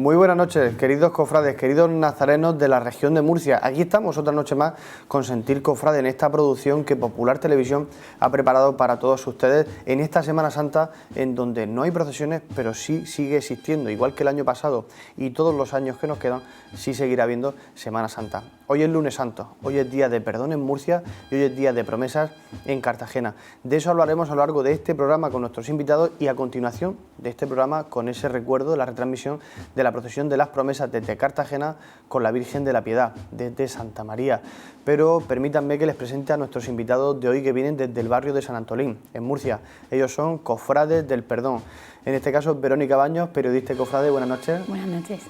Muy buenas noches, queridos cofrades, queridos nazarenos de la región de Murcia. Aquí estamos otra noche más con Sentir Cofrade en esta producción que Popular Televisión ha preparado para todos ustedes en esta Semana Santa, en donde no hay procesiones, pero sí sigue existiendo, igual que el año pasado y todos los años que nos quedan, sí seguirá habiendo Semana Santa. Hoy es Lunes Santo, hoy es día de perdón en Murcia y hoy es día de promesas en Cartagena. De eso hablaremos a lo largo de este programa con nuestros invitados y a continuación de este programa con ese recuerdo de la retransmisión de la procesión de las promesas desde Cartagena con la Virgen de la Piedad, desde Santa María. Pero permítanme que les presente a nuestros invitados de hoy que vienen desde el barrio de San Antolín, en Murcia. Ellos son cofrades del perdón. En este caso, Verónica Baños, periodista y cofrade. Buenas noches. Buenas noches.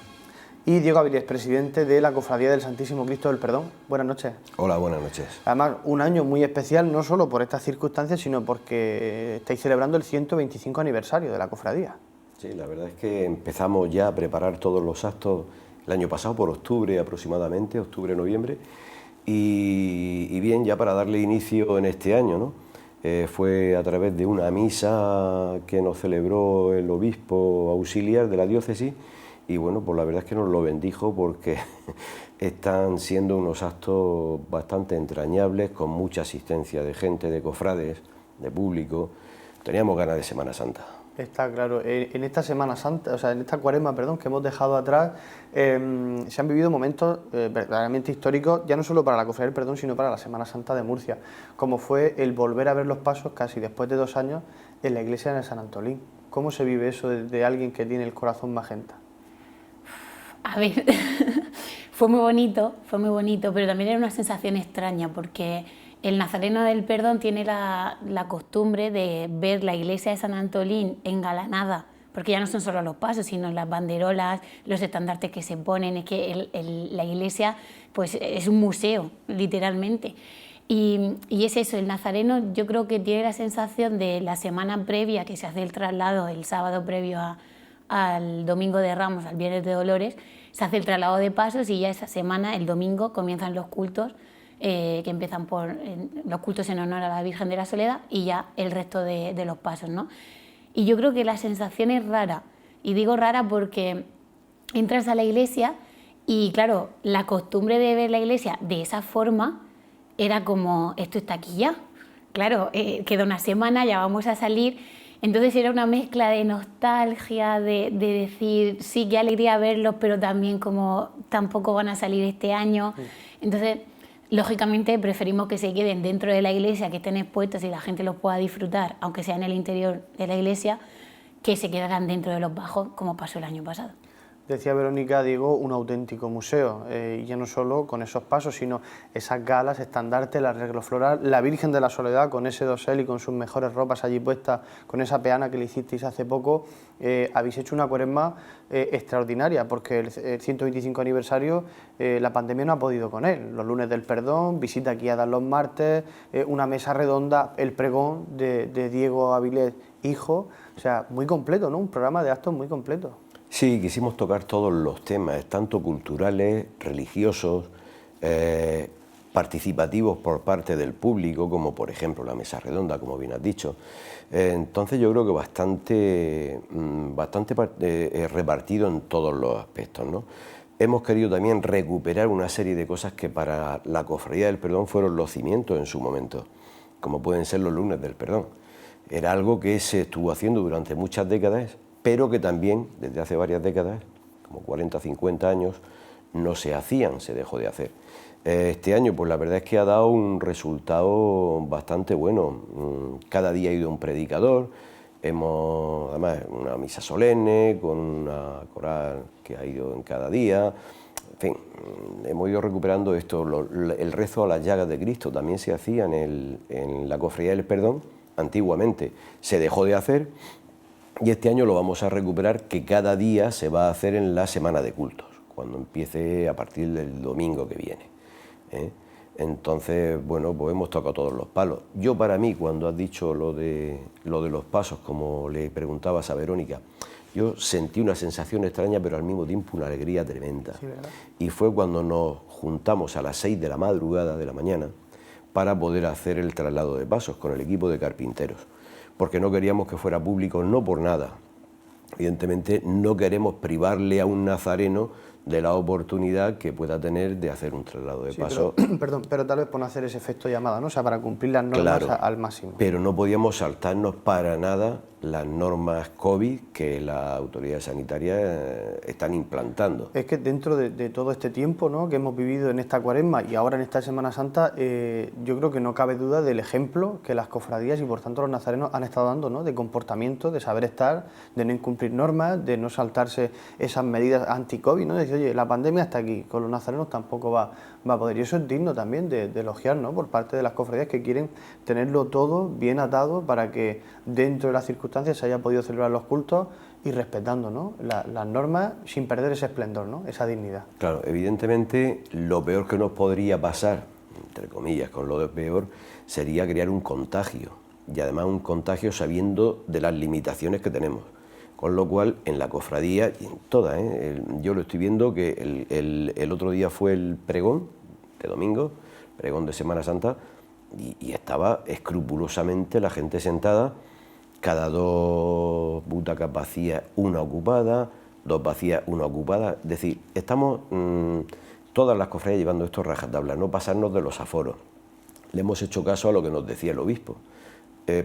Y Diego Avilés, presidente de la Cofradía del Santísimo Cristo del Perdón. Buenas noches. Hola, buenas noches. Además, un año muy especial, no solo por estas circunstancias, sino porque estáis celebrando el 125 aniversario de la cofradía. Sí, la verdad es que empezamos ya a preparar todos los actos el año pasado, por octubre aproximadamente, octubre-noviembre, y bien, ya para darle inicio en este año, ¿no? Fue a través de una misa que nos celebró el obispo auxiliar de la diócesis, y bueno, pues la verdad es que nos lo bendijo porque están siendo unos actos bastante entrañables, con mucha asistencia de gente, de cofrades, de público. Teníamos ganas de Semana Santa. Está claro. En esta Semana Santa, o sea, en esta Cuaresma, perdón, que hemos dejado atrás, se han vivido momentos verdaderamente históricos, ya no solo para la Cofradía del Perdón, sino para la Semana Santa de Murcia, como fue el volver a ver los pasos casi después de 2 años en la iglesia de San Antolín. ¿Cómo se vive eso de alguien que tiene el corazón magenta? A ver, fue muy bonito, pero también era una sensación extraña porque el Nazareno del Perdón tiene la costumbre de ver la iglesia de San Antolín engalanada, porque ya no son solo los pasos, sino las banderolas, los estandartes que se ponen, es que la iglesia pues, es un museo, literalmente. Y es eso, el Nazareno yo creo que tiene la sensación de la semana previa, que se hace el traslado el sábado previo al Domingo de Ramos, al Viernes de Dolores, se hace el traslado de pasos y ya esa semana, el domingo, comienzan los cultos, que empiezan por los cultos en honor a la Virgen de la Soledad y ya el resto de los pasos, ¿no? Y yo creo que la sensación es rara, y digo rara porque entras a la iglesia y claro, la costumbre de ver la iglesia de esa forma era como, esto está aquí ya, claro, queda una semana, ya vamos a salir. Entonces era una mezcla de nostalgia, de decir, sí, qué alegría verlos, pero también como tampoco van a salir este año. Entonces, lógicamente, preferimos que se queden dentro de la iglesia, que estén expuestos y la gente los pueda disfrutar, aunque sea en el interior de la iglesia, que se quedaran dentro de los bajos, como pasó el año pasado. Decía Verónica, Diego, un auténtico museo, y ya no solo con esos pasos, sino esas galas, estandartes, el arreglo floral, la Virgen de la Soledad con ese dosel y con sus mejores ropas allí puestas, con esa peana que le hicisteis hace poco. Habéis hecho una Cuaresma extraordinaria, porque el 125 aniversario, la pandemia no ha podido con él. Los lunes del perdón, visita guiada los martes, una mesa redonda, el pregón de Diego Avilés, hijo, o sea, muy completo, ¿no? Un programa de actos muy completo. Sí, quisimos tocar todos los temas, tanto culturales, religiosos, participativos por parte del público, como por ejemplo la mesa redonda, como bien has dicho. Entonces yo creo que bastante repartido en todos los aspectos, ¿no? Hemos querido también recuperar una serie de cosas que para la Cofradía del Perdón fueron los cimientos en su momento, como pueden ser los lunes del perdón. Era algo que se estuvo haciendo durante muchas décadas, pero que también desde hace varias décadas, como 40 o 50 años, no se hacían, se dejó de hacer. Este año, pues la verdad es que ha dado un resultado bastante bueno. Cada día ha ido un predicador, hemos además una misa solemne con una coral que ha ido en cada día. En fin, hemos ido recuperando esto. El rezo a las llagas de Cristo también se hacía en la Cofradía del Perdón. Antiguamente se dejó de hacer. Y este año lo vamos a recuperar, que cada día se va a hacer en la semana de cultos, cuando empiece a partir del domingo que viene. Entonces, bueno, pues hemos tocado todos los palos. Yo, para mí, cuando has dicho lo de los pasos, como le preguntabas a Verónica, yo sentí una sensación extraña, pero al mismo tiempo una alegría tremenda. Sí, ¿verdad? Y fue cuando nos juntamos a las 6 de la madrugada de la mañana para poder hacer el traslado de pasos con el equipo de carpinteros, porque no queríamos que fuera público, no por nada, Evidentemente no queremos privarle a un nazareno de la oportunidad que pueda tener de hacer un traslado de paso. Pero, perdón, pero tal vez por no hacer ese efecto llamada, ¿no? O sea, para cumplir las normas Claro, al máximo. pero no podíamos saltarnos para nada las normas COVID que las autoridades sanitarias están implantando. Es que dentro de todo este tiempo, ¿no?, que hemos vivido en esta Cuaresma y ahora en esta Semana Santa, yo creo que no cabe duda del ejemplo que las cofradías y por tanto los nazarenos han estado dando, ¿no?, de comportamiento, de saber estar, de no incumplir normas, de no saltarse esas medidas anti-COVID, ¿no? De decir, oye, la pandemia está aquí, con los nazarenos tampoco va a poder. Y eso es digno también de elogiar, ¿no?, por parte de las cofradías que quieren tenerlo todo bien atado para que dentro de las circunstancias se haya podido celebrar los cultos y respetando, ¿no?, las normas sin perder ese esplendor, ¿no?, esa dignidad. Claro, evidentemente lo peor que nos podría pasar, entre comillas, con lo de peor, sería crear un contagio, y además un contagio sabiendo de las limitaciones que tenemos. Con lo cual, en la cofradía, y en todas, yo lo estoy viendo que el otro día fue el pregón de domingo, pregón de Semana Santa, y estaba escrupulosamente la gente sentada, cada 2 butacas vacías, una ocupada, 2 vacías, una ocupada. Es decir, estamos todas las cofradías llevando esto rajatabla, no pasarnos de los aforos. Le hemos hecho caso a lo que nos decía el obispo.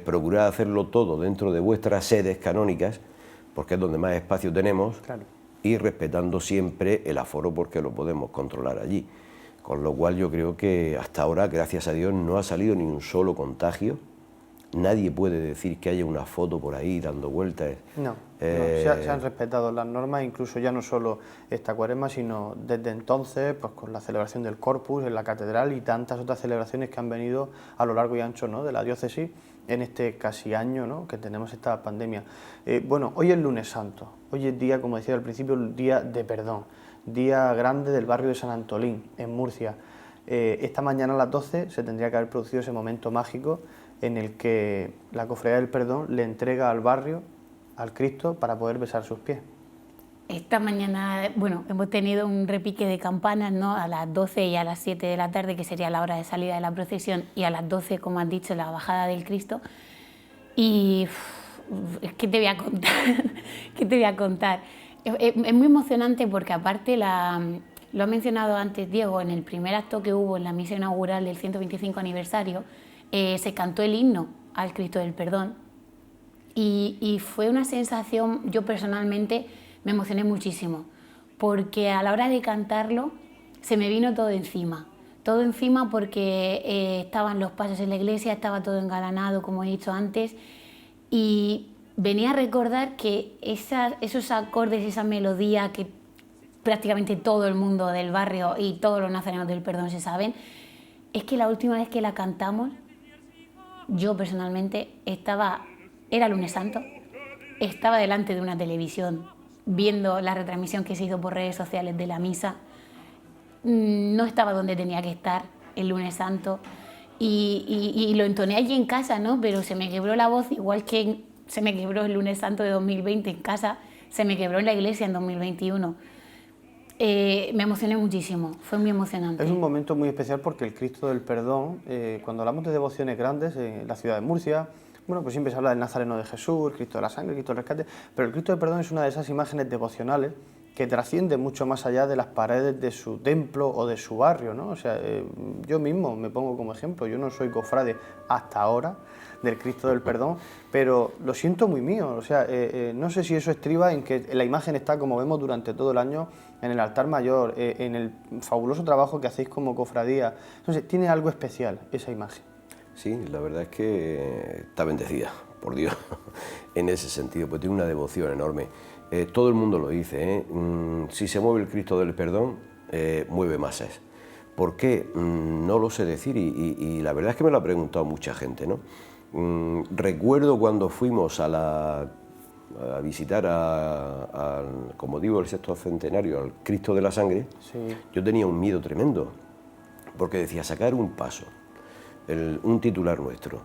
Procurad hacerlo todo dentro de vuestras sedes canónicas, porque es donde más espacio tenemos, claro, y respetando siempre el aforo porque lo podemos controlar allí. Con lo cual yo creo que hasta ahora, gracias a Dios, no ha salido ni un solo contagio. Nadie puede decir que haya una foto por ahí dando vueltas. No, se han respetado las normas, incluso ya no solo esta Cuaresma, sino desde entonces, pues con la celebración del Corpus en la catedral y tantas otras celebraciones que han venido a lo largo y ancho, ¿no?, de la diócesis en este casi año, ¿no?, que tenemos esta pandemia. Bueno, hoy es Lunes Santo, hoy es día, como decía al principio, el día de perdón, día grande del barrio de San Antolín, en Murcia. Esta mañana a las 12 se tendría que haber producido ese momento mágico en el que la Cofradía del Perdón le entrega al barrio, al Cristo, para poder besar sus pies. Esta mañana, bueno, hemos tenido un repique de campanas, ¿no?, a las 12 y a las 7 de la tarde, que sería la hora de salida de la procesión, y a las 12, como has dicho, la bajada del Cristo. Y ¿qué te voy a contar? ¿Qué te voy a contar? Es muy emocionante porque aparte, lo ha mencionado antes Diego, en el primer acto que hubo en la misa inaugural del 125 aniversario, se cantó el himno al Cristo del Perdón y fue una sensación, yo personalmente me emocioné muchísimo, porque a la hora de cantarlo se me vino todo encima porque estaban los pasos en la iglesia, estaba todo engalanado, como he dicho antes, y venía a recordar que esos acordes, esa melodía que prácticamente todo el mundo del barrio y todos los nazarenos del Perdón se saben, es que la última vez que la cantamos, yo personalmente era Lunes Santo, estaba delante de una televisión viendo la retransmisión que se hizo por redes sociales de la misa, no estaba donde tenía que estar el Lunes Santo y lo entoné allí en casa, ¿no?, pero se me quebró la voz, igual que se me quebró el Lunes Santo de 2020 en casa, se me quebró en la iglesia en 2021. Me emocioné muchísimo, fue muy emocionante. Es un momento muy especial porque el Cristo del Perdón, cuando hablamos de devociones grandes en la ciudad de Murcia, bueno, pues siempre se habla del Nazareno de Jesús, el Cristo de la Sangre, el Cristo del Rescate, pero el Cristo del Perdón es una de esas imágenes devocionales que trasciende mucho más allá de las paredes de su templo o de su barrio, ¿no? O sea, yo mismo me pongo como ejemplo, yo no soy cofrade hasta ahora del Cristo del Perdón, pero lo siento muy mío, o sea, no sé si eso estriba en que la imagen está, como vemos durante todo el año, en el altar mayor, en el fabuloso trabajo que hacéis como cofradía. Entonces, tiene algo especial esa imagen. Sí, la verdad es que está bendecida, por Dios, en ese sentido, pues tiene una devoción enorme. Todo el mundo lo dice, si se mueve el Cristo del Perdón, mueve masas. ¿Por qué? No lo sé decir y la verdad es que me lo ha preguntado mucha gente, ¿no? Recuerdo cuando fuimos a visitar, como digo, el sexto centenario, al Cristo de la Sangre, sí. Yo tenía un miedo tremendo, porque decía, sacar un paso, un titular nuestro,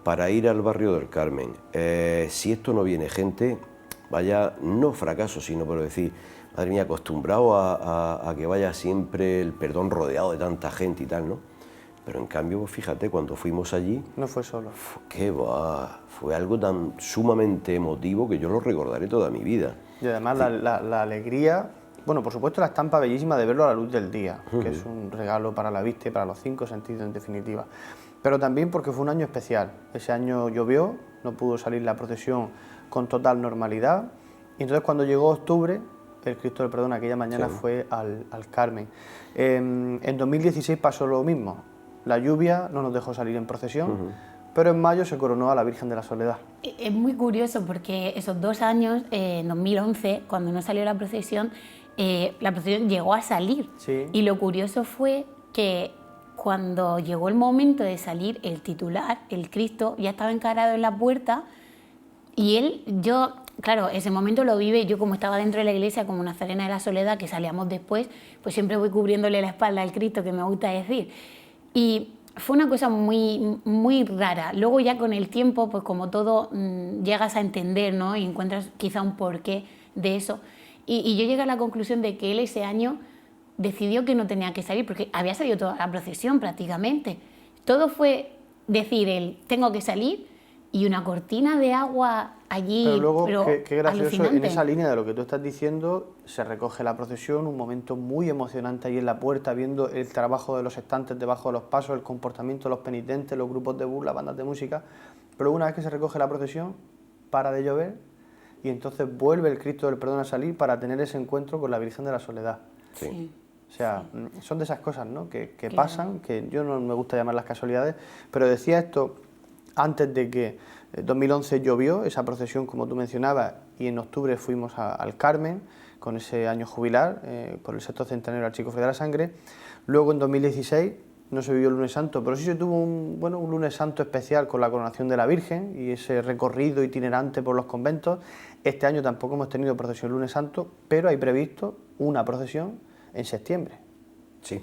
para ir al barrio del Carmen, si esto no viene gente, vaya, no fracaso, sino por decir, madre mía, acostumbrado a que vaya siempre el perdón rodeado de tanta gente y tal, ¿no? Pero en cambio, fíjate, cuando fuimos allí... No fue solo. ¡Qué va! Fue algo tan sumamente emotivo que yo lo recordaré toda mi vida. Y además la alegría, bueno, por supuesto la estampa bellísima de verlo a la luz del día, que es un regalo para la vista y para los 5 sentidos en definitiva. Pero también porque fue un año especial. Ese año llovió, no pudo salir la procesión con total normalidad. Y entonces cuando llegó octubre, el Cristo del Perdón aquella mañana fue al Carmen. En 2016 pasó lo mismo. La lluvia no nos dejó salir en procesión, pero en mayo se coronó a la Virgen de la Soledad. Es muy curioso porque esos 2 años, en 2011, cuando no salió la procesión llegó a salir. Sí. Y lo curioso fue que cuando llegó el momento de salir el titular, el Cristo, ya estaba encarado en la puerta y claro, ese momento lo vive, yo como estaba dentro de la iglesia como Nazarena de la Soledad, que salíamos después, pues siempre voy cubriéndole la espalda al Cristo, que me gusta decir. Y fue una cosa muy, muy rara. Luego ya con el tiempo, pues como todo, llegas a entender, ¿no? Y encuentras quizá un porqué de eso. Y yo llegué a la conclusión de que él ese año decidió que no tenía que salir, porque había salido toda la procesión prácticamente. Todo fue decir tengo que salir, y una cortina de agua allí. Pero luego, qué gracioso, alucinante. en esa línea de lo que tú estás diciendo, se recoge la procesión, un momento muy emocionante ahí en la puerta, viendo el trabajo de los estantes debajo de los pasos, el comportamiento de los penitentes, los grupos de burla, bandas de música. Pero una vez que se recoge la procesión, para de llover, y entonces vuelve el Cristo del Perdón a salir para tener ese encuentro con la Virgen de la Soledad. Sí. O sea, son de esas cosas, ¿no? que pasan, que yo no me gusta llamar las casualidades, pero decía esto antes de que 2011 llovió, esa procesión como tú mencionabas, y en octubre fuimos al Carmen, con ese año jubilar, por el 6º centenario del Chico Fray de la Sangre. Luego en 2016 no se vivió el lunes santo, pero sí se tuvo un lunes santo especial con la coronación de la Virgen y ese recorrido itinerante por los conventos. Este año tampoco hemos tenido procesión lunes santo, pero hay previsto una procesión en septiembre. Sí,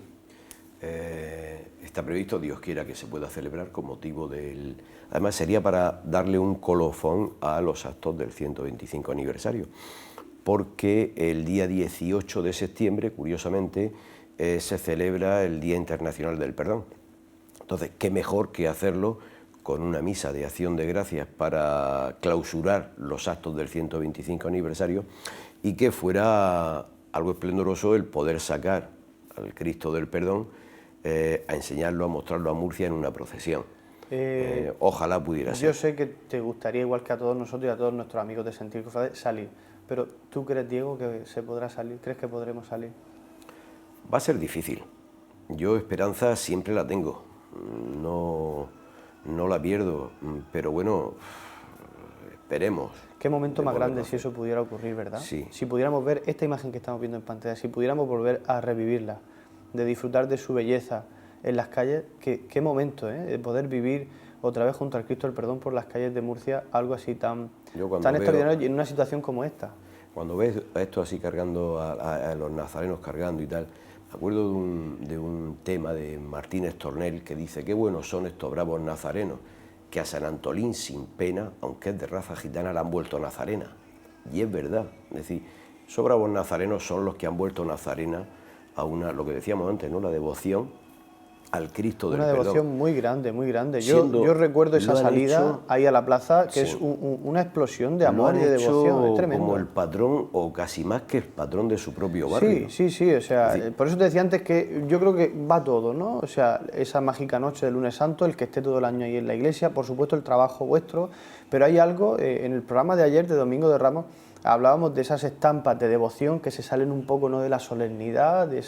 está previsto, Dios quiera que se pueda celebrar con motivo del... Además sería para darle un colofón a los actos del 125 aniversario, porque el día 18 de septiembre, curiosamente, se celebra el Día Internacional del Perdón. Entonces, qué mejor que hacerlo con una misa de acción de gracias para clausurar los actos del 125 aniversario y que fuera algo esplendoroso el poder sacar al Cristo del Perdón a enseñarlo, a mostrarlo a Murcia en una procesión. Ojalá pudiera ser. Yo sé que te gustaría, igual que a todos nosotros y a todos nuestros amigos de Sentir Cofrade, salir, pero ¿tú crees, Diego, que se podrá salir? ¿Crees que podremos salir? Va a ser difícil. Yo esperanza siempre la tengo, no la pierdo, pero bueno, esperemos. Qué momento más grande si eso pudiera ocurrir, ¿verdad? Sí. Si pudiéramos ver esta imagen que estamos viendo en pantalla, si pudiéramos volver a revivirla, de disfrutar de su belleza en las calles, qué momento, de poder vivir otra vez junto al Cristo del Perdón por las calles de Murcia, algo así tan extraordinario y en una situación como esta. Cuando ves a esto así cargando, a los nazarenos cargando y tal, me acuerdo de un tema de Martínez Tornel que dice: qué buenos son estos bravos nazarenos, que a San Antolín sin pena, aunque es de raza gitana, la han vuelto nazarena. Y es verdad, es decir, esos bravos nazarenos son los que han vuelto nazarena a lo que decíamos antes, ¿no? La devoción al Cristo del Perdón. Una devoción muy grande, muy grande. Yo recuerdo esa salida ahí a la plaza, que es una explosión de amor y de devoción, es tremendo. Como el patrón, o casi más que el patrón de su propio barrio. Sí, o sea, por eso te decía antes que yo creo que va todo, ¿no? O sea, esa mágica noche del lunes santo, el que esté todo el año ahí en la iglesia, por supuesto el trabajo vuestro, pero hay algo, en el programa de ayer, de Domingo de Ramos, hablábamos de esas estampas de devoción que se salen un poco, ¿no?, de la solemnidad, de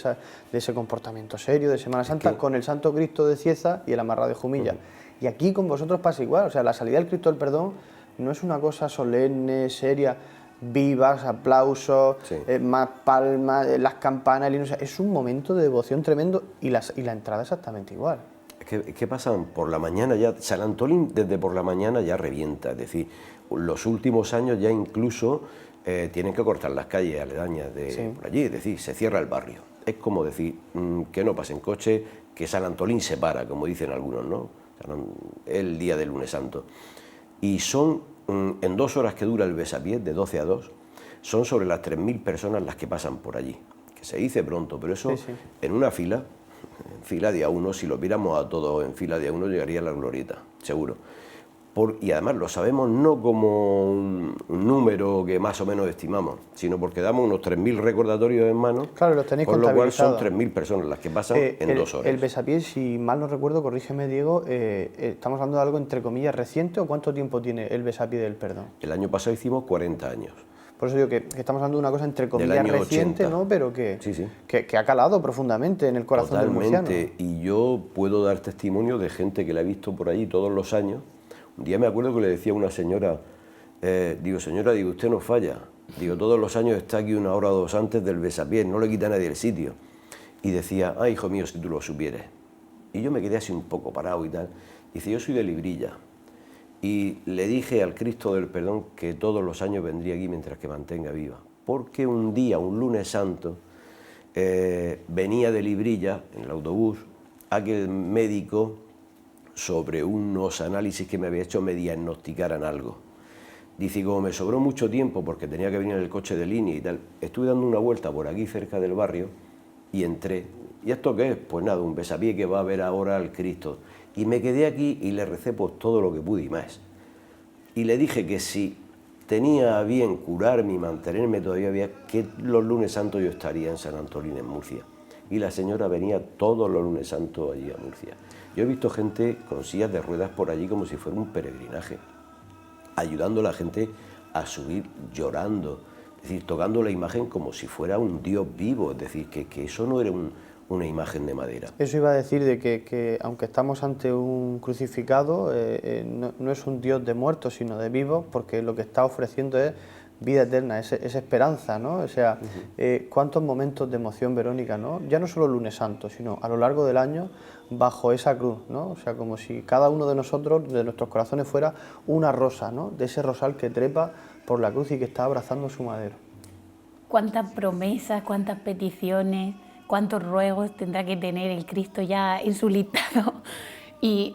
ese comportamiento serio de Semana Santa, con el Santo Cristo de Cieza y el amarrado de Jumilla. Y aquí con vosotros pasa igual, o sea, la salida del Cristo del Perdón no es una cosa solemne, seria, vivas, aplausos, más palmas, las campanas, o sea, es un momento de devoción tremendo y la entrada exactamente igual. ¿Qué pasa? Por la mañana ya, San Antolín desde por la mañana ya revienta, es decir, los últimos años ya incluso tienen que cortar las calles aledañas de por allí, es decir, se cierra el barrio. Es como decir, que no pasen coches, que San Antolín se para, como dicen algunos, ¿no? El día del lunes santo. Y son, en 2 horas que dura el besapiés, de 12 a 2, son sobre las 3.000 personas las que pasan por allí. Que se dice pronto, pero eso en una fila, en fila día 1, si los viéramos a todos en fila día 1, llegaría a la glorieta, seguro. Y además lo sabemos no como un número que más o menos estimamos, sino porque damos unos 3.000 recordatorios en mano, claro, los tenéis con lo cual son contabilizados. 3.000 personas las que pasan en 2 horas. El besapiés, si mal no recuerdo, corrígeme Diego, estamos hablando de algo entre comillas reciente, ¿o cuánto tiempo tiene el besapié del perdón? El año pasado hicimos 40 años. Por eso digo que estamos hablando de una cosa entre comillas año reciente, 80. ¿no? Pero que, Sí, sí. que ha calado profundamente en el corazón del murciano. Totalmente, y yo puedo dar testimonio de gente que la he visto por allí todos los años. Un día me acuerdo que le decía a una señora, digo, señora, digo, usted no falla, digo, todos los años está aquí 1 hora o 2 antes del besapiés, no le quita a nadie el sitio. Y decía, ay, hijo mío, si tú lo supieras. Y yo me quedé así un poco parado y tal. Dice, yo soy de Librilla. Y le dije al Cristo del Perdón que todos los años vendría aquí mientras que mantenga viva. Porque un día, un lunes santo, venía de Librilla, en el autobús, aquel médico, sobre unos análisis que me había hecho, me diagnosticaran algo. Dice, como me sobró mucho tiempo porque tenía que venir en el coche de línea y tal, estuve dando una vuelta por aquí cerca del barrio y entré. ¿Y esto qué es? Pues nada, un besapié que va a ver ahora al Cristo. Y me quedé aquí y le recé pues todo lo que pude y más. Y le dije que si tenía a bien curarme y mantenerme todavía bien, que los lunes santos yo estaría en San Antolín, en Murcia. Y la señora venía todos los lunes santos allí a Murcia. Yo he visto gente con sillas de ruedas por allí como si fuera un peregrinaje, ayudando a la gente a subir llorando, es decir, tocando la imagen como si fuera un Dios vivo, es decir, que eso no era una imagen de madera. Eso iba a decir de que aunque estamos ante un crucificado, no es un Dios de muertos, sino de vivos, porque lo que está ofreciendo es vida eterna, es esperanza, ¿no? O sea, cuántos momentos de emoción, Verónica, ¿no? Ya no solo el lunes santo, sino a lo largo del año, bajo esa cruz, ¿no? O sea, como si cada uno de nosotros, de nuestros corazones, fuera una rosa, ¿no? De ese rosal que trepa por la cruz y que está abrazando su madero. Cuántas promesas, cuántas peticiones, cuántos ruegos tendrá que tener el Cristo ya en su listado. Y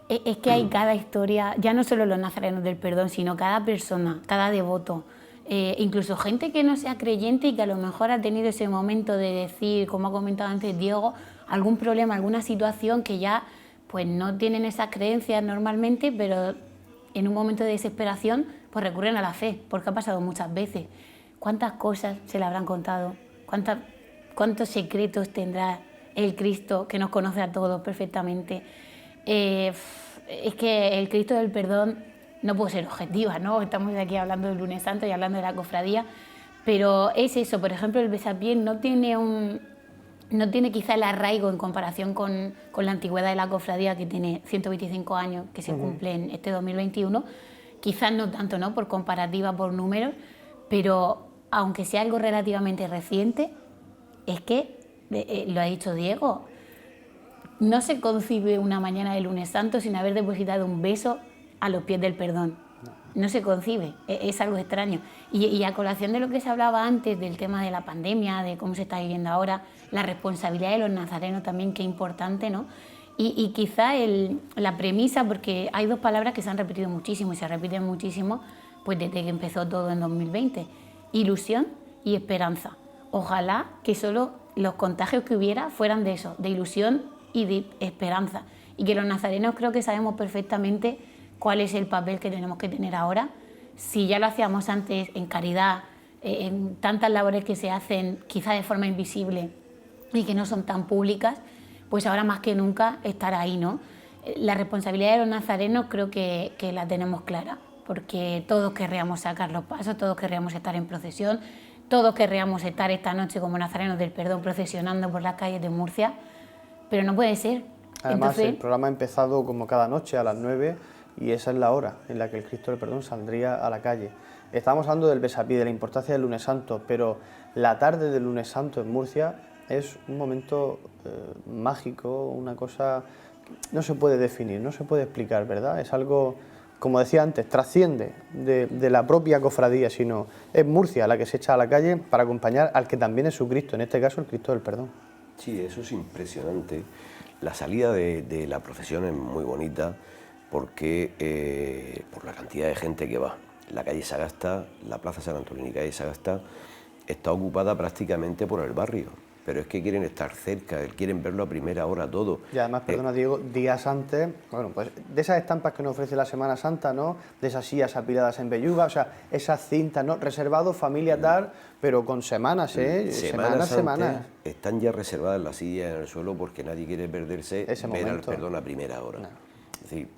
es que hay cada historia, ya no solo los nazarenos del perdón, sino cada persona, cada devoto, incluso gente que no sea creyente y que a lo mejor ha tenido ese momento de decir, como ha comentado antes Diego, algún problema, alguna situación que ya pues no tienen esas creencias normalmente, pero en un momento de desesperación pues recurren a la fe, porque ha pasado muchas veces. ¿Cuántas cosas se le habrán contado? ¿Cuántos secretos tendrá el Cristo que nos conoce a todos perfectamente? Es que el Cristo del Perdón no puede ser objetiva, ¿no? Estamos aquí hablando del lunes santo y hablando de la cofradía, pero es eso, por ejemplo, el besapié no tiene quizá el arraigo en comparación con la antigüedad de la cofradía, que tiene 125 años, que se cumple en este 2021, quizás no tanto, ¿no? Por comparativa, por números, pero aunque sea algo relativamente reciente, es que, lo ha dicho Diego, no se concibe una mañana de lunes santo sin haber depositado un beso a los pies del perdón. No se concibe, es algo extraño. Y a colación de lo que se hablaba antes del tema de la pandemia, de cómo se está viviendo ahora, la responsabilidad de los nazarenos también, qué importante, ¿no? Y quizá la premisa, porque hay 2 palabras que se han repetido muchísimo y se repiten muchísimo pues desde que empezó todo en 2020, ilusión y esperanza. Ojalá que solo los contagios que hubiera fueran de eso, de ilusión y de esperanza, y que los nazarenos creo que sabemos perfectamente cuál es el papel que tenemos que tener ahora. Si ya lo hacíamos antes en caridad, en tantas labores que se hacen quizá de forma invisible y que no son tan públicas, pues ahora más que nunca estar ahí, ¿no? La responsabilidad de los nazarenos creo que la tenemos clara, porque todos querríamos sacar los pasos, todos querríamos estar en procesión, todos querríamos estar esta noche como nazarenos del perdón procesionando por las calles de Murcia, pero no puede ser. Además, Entonces, el programa ha empezado como cada noche a las 9 y esa es la hora en la que el Cristo del Perdón saldría a la calle. Estábamos hablando del besapié, de la importancia del lunes santo, pero la tarde del lunes santo en Murcia es un momento mágico, una cosa que no se puede definir, no se puede explicar, ¿verdad? Es algo, como decía antes, trasciende de la propia cofradía, sino es Murcia la que se echa a la calle para acompañar al que también es su Cristo, en este caso el Cristo del Perdón. Sí, eso es impresionante. La salida de la procesión es muy bonita porque por la cantidad de gente que va. La calle Sagasta, la Plaza San Antolín y calle Sagasta está ocupada prácticamente por el barrio. pero es que quieren estar cerca, quieren verlo a primera hora todo. Y además, perdona Diego, días antes, bueno, pues de esas estampas que nos ofrece la Semana Santa, ¿no? De esas sillas apiladas en belluga, o sea, esas cintas, ¿no? Reservado, familia tal, pero con semanas, ¿eh? Semanas. Están ya reservadas las sillas en el suelo porque nadie quiere perderse Ese ver al momento. perdón a primera hora. No. Es decir,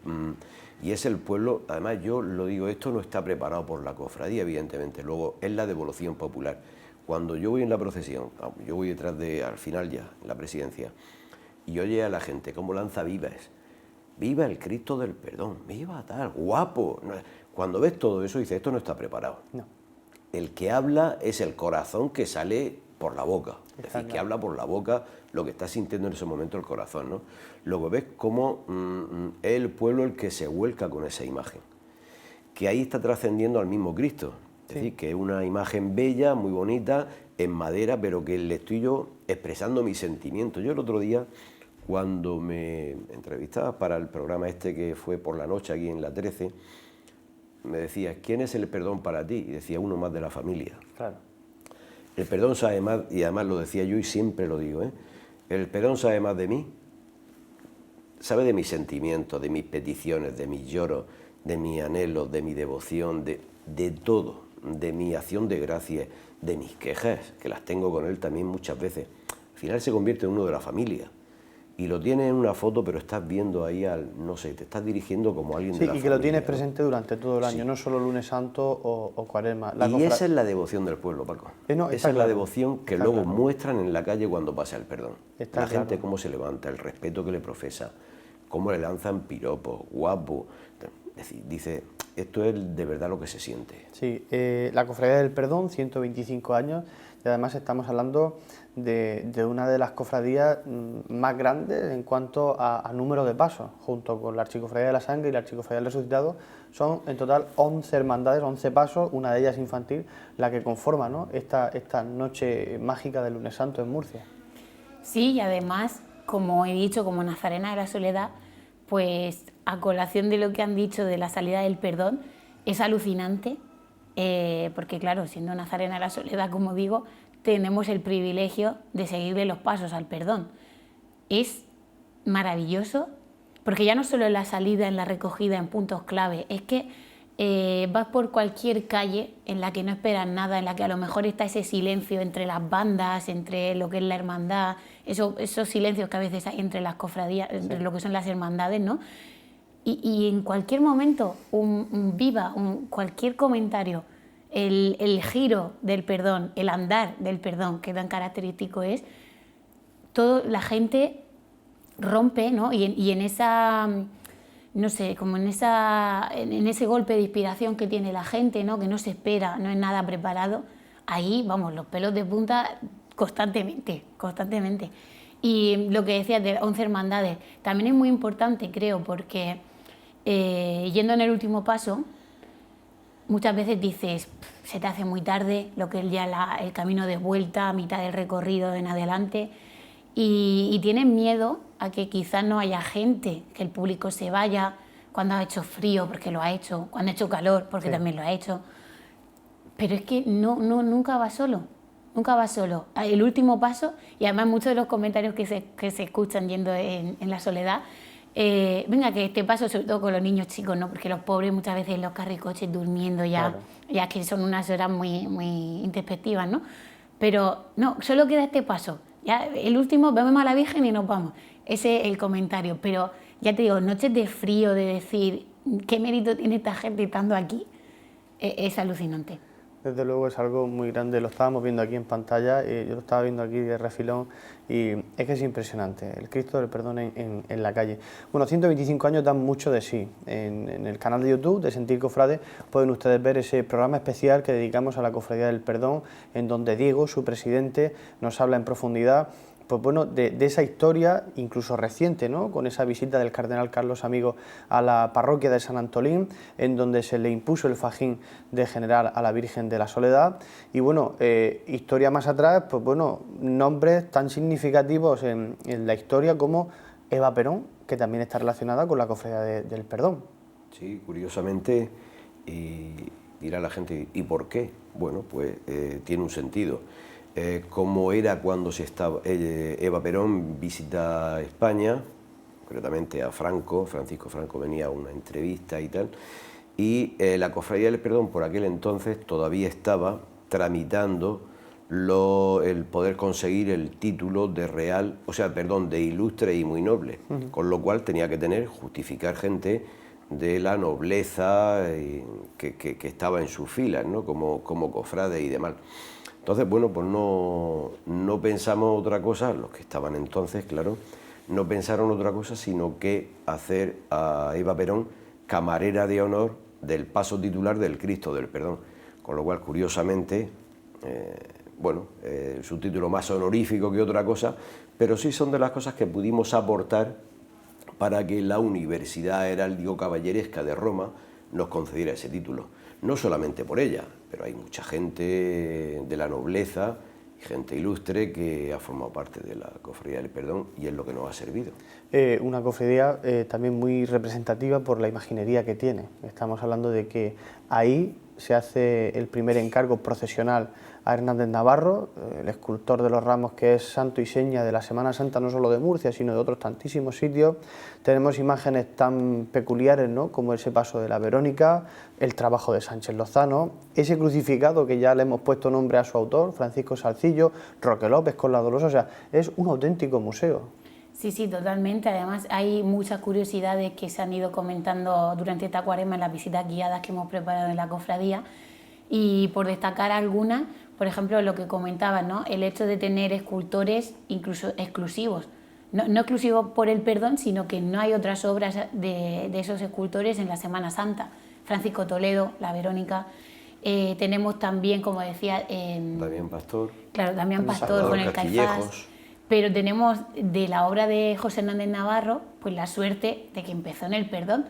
y es el pueblo, además yo lo digo, esto no está preparado por la cofradía, evidentemente, luego es la devolución popular. Cuando yo voy en la procesión, yo voy detrás de, al final ya, en la presidencia, y oye a la gente cómo lanza vivas, viva el Cristo del perdón, viva tal, guapo. Cuando ves todo eso dices, esto no está preparado. No. El que habla es el corazón que sale por la boca, es decir, que habla por la boca lo que está sintiendo en ese momento el corazón, ¿no? Luego ves cómo es el pueblo el que se vuelca con esa imagen, que ahí está trascendiendo al mismo Cristo. Es decir, que es una imagen bella, muy bonita, en madera, pero que le estoy yo expresando mis sentimientos. Yo el otro día, cuando me entrevistaba para el programa este que fue por la noche aquí en la 13, me decía, ¿quién es el perdón para ti? Y decía, uno más de la familia. Claro. El perdón sabe más, y además lo decía yo y siempre lo digo, el perdón sabe más de mí, sabe de mis sentimientos, de mis peticiones, de mis lloros, de mis anhelos, de mi devoción, de todo. De mi acción de gracias, de mis quejas, que las tengo con él también muchas veces. Al final se convierte en uno de la familia. Y lo tienes en una foto, pero estás viendo ahí no sé, te estás dirigiendo como alguien de la familia. Sí, y que lo tienes presente durante todo el año, no solo lunes santo o cuaresma. Y esa es la devoción del pueblo, Paco. Esa es la devoción que luego muestran en la calle cuando pasa el perdón. La gente cómo se levanta, el respeto que le profesa, cómo le lanzan piropos, guapo. Es decir, dice, esto es de verdad lo que se siente. Sí, la Cofradía del Perdón, 125 años, y además estamos hablando de una de las cofradías más grandes en cuanto a número de pasos, junto con la Archicofradía de la Sangre y la Archicofradía del Resucitado. Son en total 11 hermandades, 11 pasos, una de ellas infantil, la que conforma, ¿no?, esta noche mágica del Lunes Santo en Murcia. Sí, y además, como he dicho, como Nazarena de la Soledad, pues a colación de lo que han dicho de la salida del perdón, es alucinante, porque claro, siendo Nazarena de la Soledad, como digo, tenemos el privilegio de seguirle los pasos al perdón. Es maravilloso, porque ya no solo en la salida, en la recogida, en puntos clave, es que vas por cualquier calle en la que no esperas nada, en la que a lo mejor está ese silencio entre las bandas, entre lo que es la hermandad, esos silencios que a veces hay entre las cofradías, entre lo que son las hermandades, ¿no? Y en cualquier momento, cualquier comentario, el giro del perdón, el andar del perdón, que tan característico es, la gente rompe, ¿no? Y en esa, no sé, como en ese golpe de inspiración que tiene la gente, ¿no?, que no se espera, no es nada preparado, ahí, vamos, los pelos de punta constantemente. Y lo que decías de 11 hermandades, también es muy importante, creo, porque yendo en el último paso, muchas veces dices, se te hace muy tarde, lo que es ya el camino de vuelta, a mitad del recorrido en adelante, y tienes miedo a que quizás no haya gente, que el público se vaya cuando ha hecho frío, porque lo ha hecho, cuando ha hecho calor, porque también lo ha hecho. Pero es que nunca va solo. El último paso, y además muchos de los comentarios que se escuchan yendo en la Soledad, venga, que este paso, sobre todo con los niños chicos, ¿no?, porque los pobres muchas veces en los carricoches durmiendo ya, claro, ya que son unas horas muy introspectivas, ¿no? Pero no, solo queda este paso. Ya el último, vemos a la Virgen y nos vamos. Ese es el comentario. Pero ya te digo, noches de frío, de decir qué mérito tiene esta gente estando aquí, es alucinante. Desde luego es algo muy grande, lo estábamos viendo aquí en pantalla, yo lo estaba viendo aquí de refilón y es que es impresionante, el Cristo del Perdón en la calle. Bueno, 125 años dan mucho de sí. En el canal de YouTube de Sentir Cofrade pueden ustedes ver ese programa especial que dedicamos a la Cofradía del Perdón, en donde Diego, su presidente, nos habla en profundidad, pues bueno, de esa historia, incluso reciente, ¿no?, con esa visita del cardenal Carlos Amigo a la parroquia de San Antolín, en donde se le impuso el fajín de general a la Virgen de la Soledad. Y bueno, historia más atrás, pues bueno, nombres tan significativos en la historia como Eva Perón, que también está relacionada con la Cofradía del Perdón. Sí, curiosamente, dirá la gente, ¿y por qué? Bueno, pues tiene un sentido. como era cuando Eva Perón visita España, concretamente a Francisco Franco venía a una entrevista y tal, y la Cofradía del Perdón por aquel entonces todavía estaba tramitando el poder conseguir el título de real, de ilustre y muy noble, con lo cual tenía que justificar gente de la nobleza que estaba en sus filas, ¿no? como cofrades y demás. Entonces, bueno, pues no pensamos otra cosa, los que estaban entonces, claro, no pensaron otra cosa sino que hacer a Eva Perón camarera de honor del paso titular del Cristo del Perdón, con lo cual, curiosamente, su título más honorífico que otra cosa, pero sí son de las cosas que pudimos aportar para que la Universidad Heráldico-Caballeresca de Roma nos concediera ese título. No solamente por ella, pero hay mucha gente de la nobleza, gente ilustre que ha formado parte de la Cofradía del Perdón y es lo que nos ha servido. Una cofradía también muy representativa por la imaginería que tiene. Estamos hablando de que ahí se hace el primer encargo procesional a Hernández Navarro, el escultor de los ramos que es santo y seña de la Semana Santa, no solo de Murcia, sino de otros tantísimos sitios. Tenemos imágenes tan peculiares, ¿no?, como ese paso de la Verónica, el trabajo de Sánchez Lozano, ese crucificado que ya le hemos puesto nombre a su autor, Francisco Salcillo, Roque López con la Dolorosa, o sea, es un auténtico museo. Sí, sí, totalmente. Además, hay muchas curiosidades que se han ido comentando durante esta cuaresma en las visitas guiadas que hemos preparado en la cofradía. Y por destacar algunas, por ejemplo, lo que comentabas, ¿no?, el hecho de tener escultores incluso exclusivos. No exclusivos por el perdón, sino que no hay otras obras de esos escultores en la Semana Santa. Francisco Toledo, la Verónica. Tenemos también, como decía... Damián Pastor. Claro, Damián Pastor con el Caifás. Pero tenemos de la obra de José Hernández Navarro, pues la suerte de que empezó en el perdón.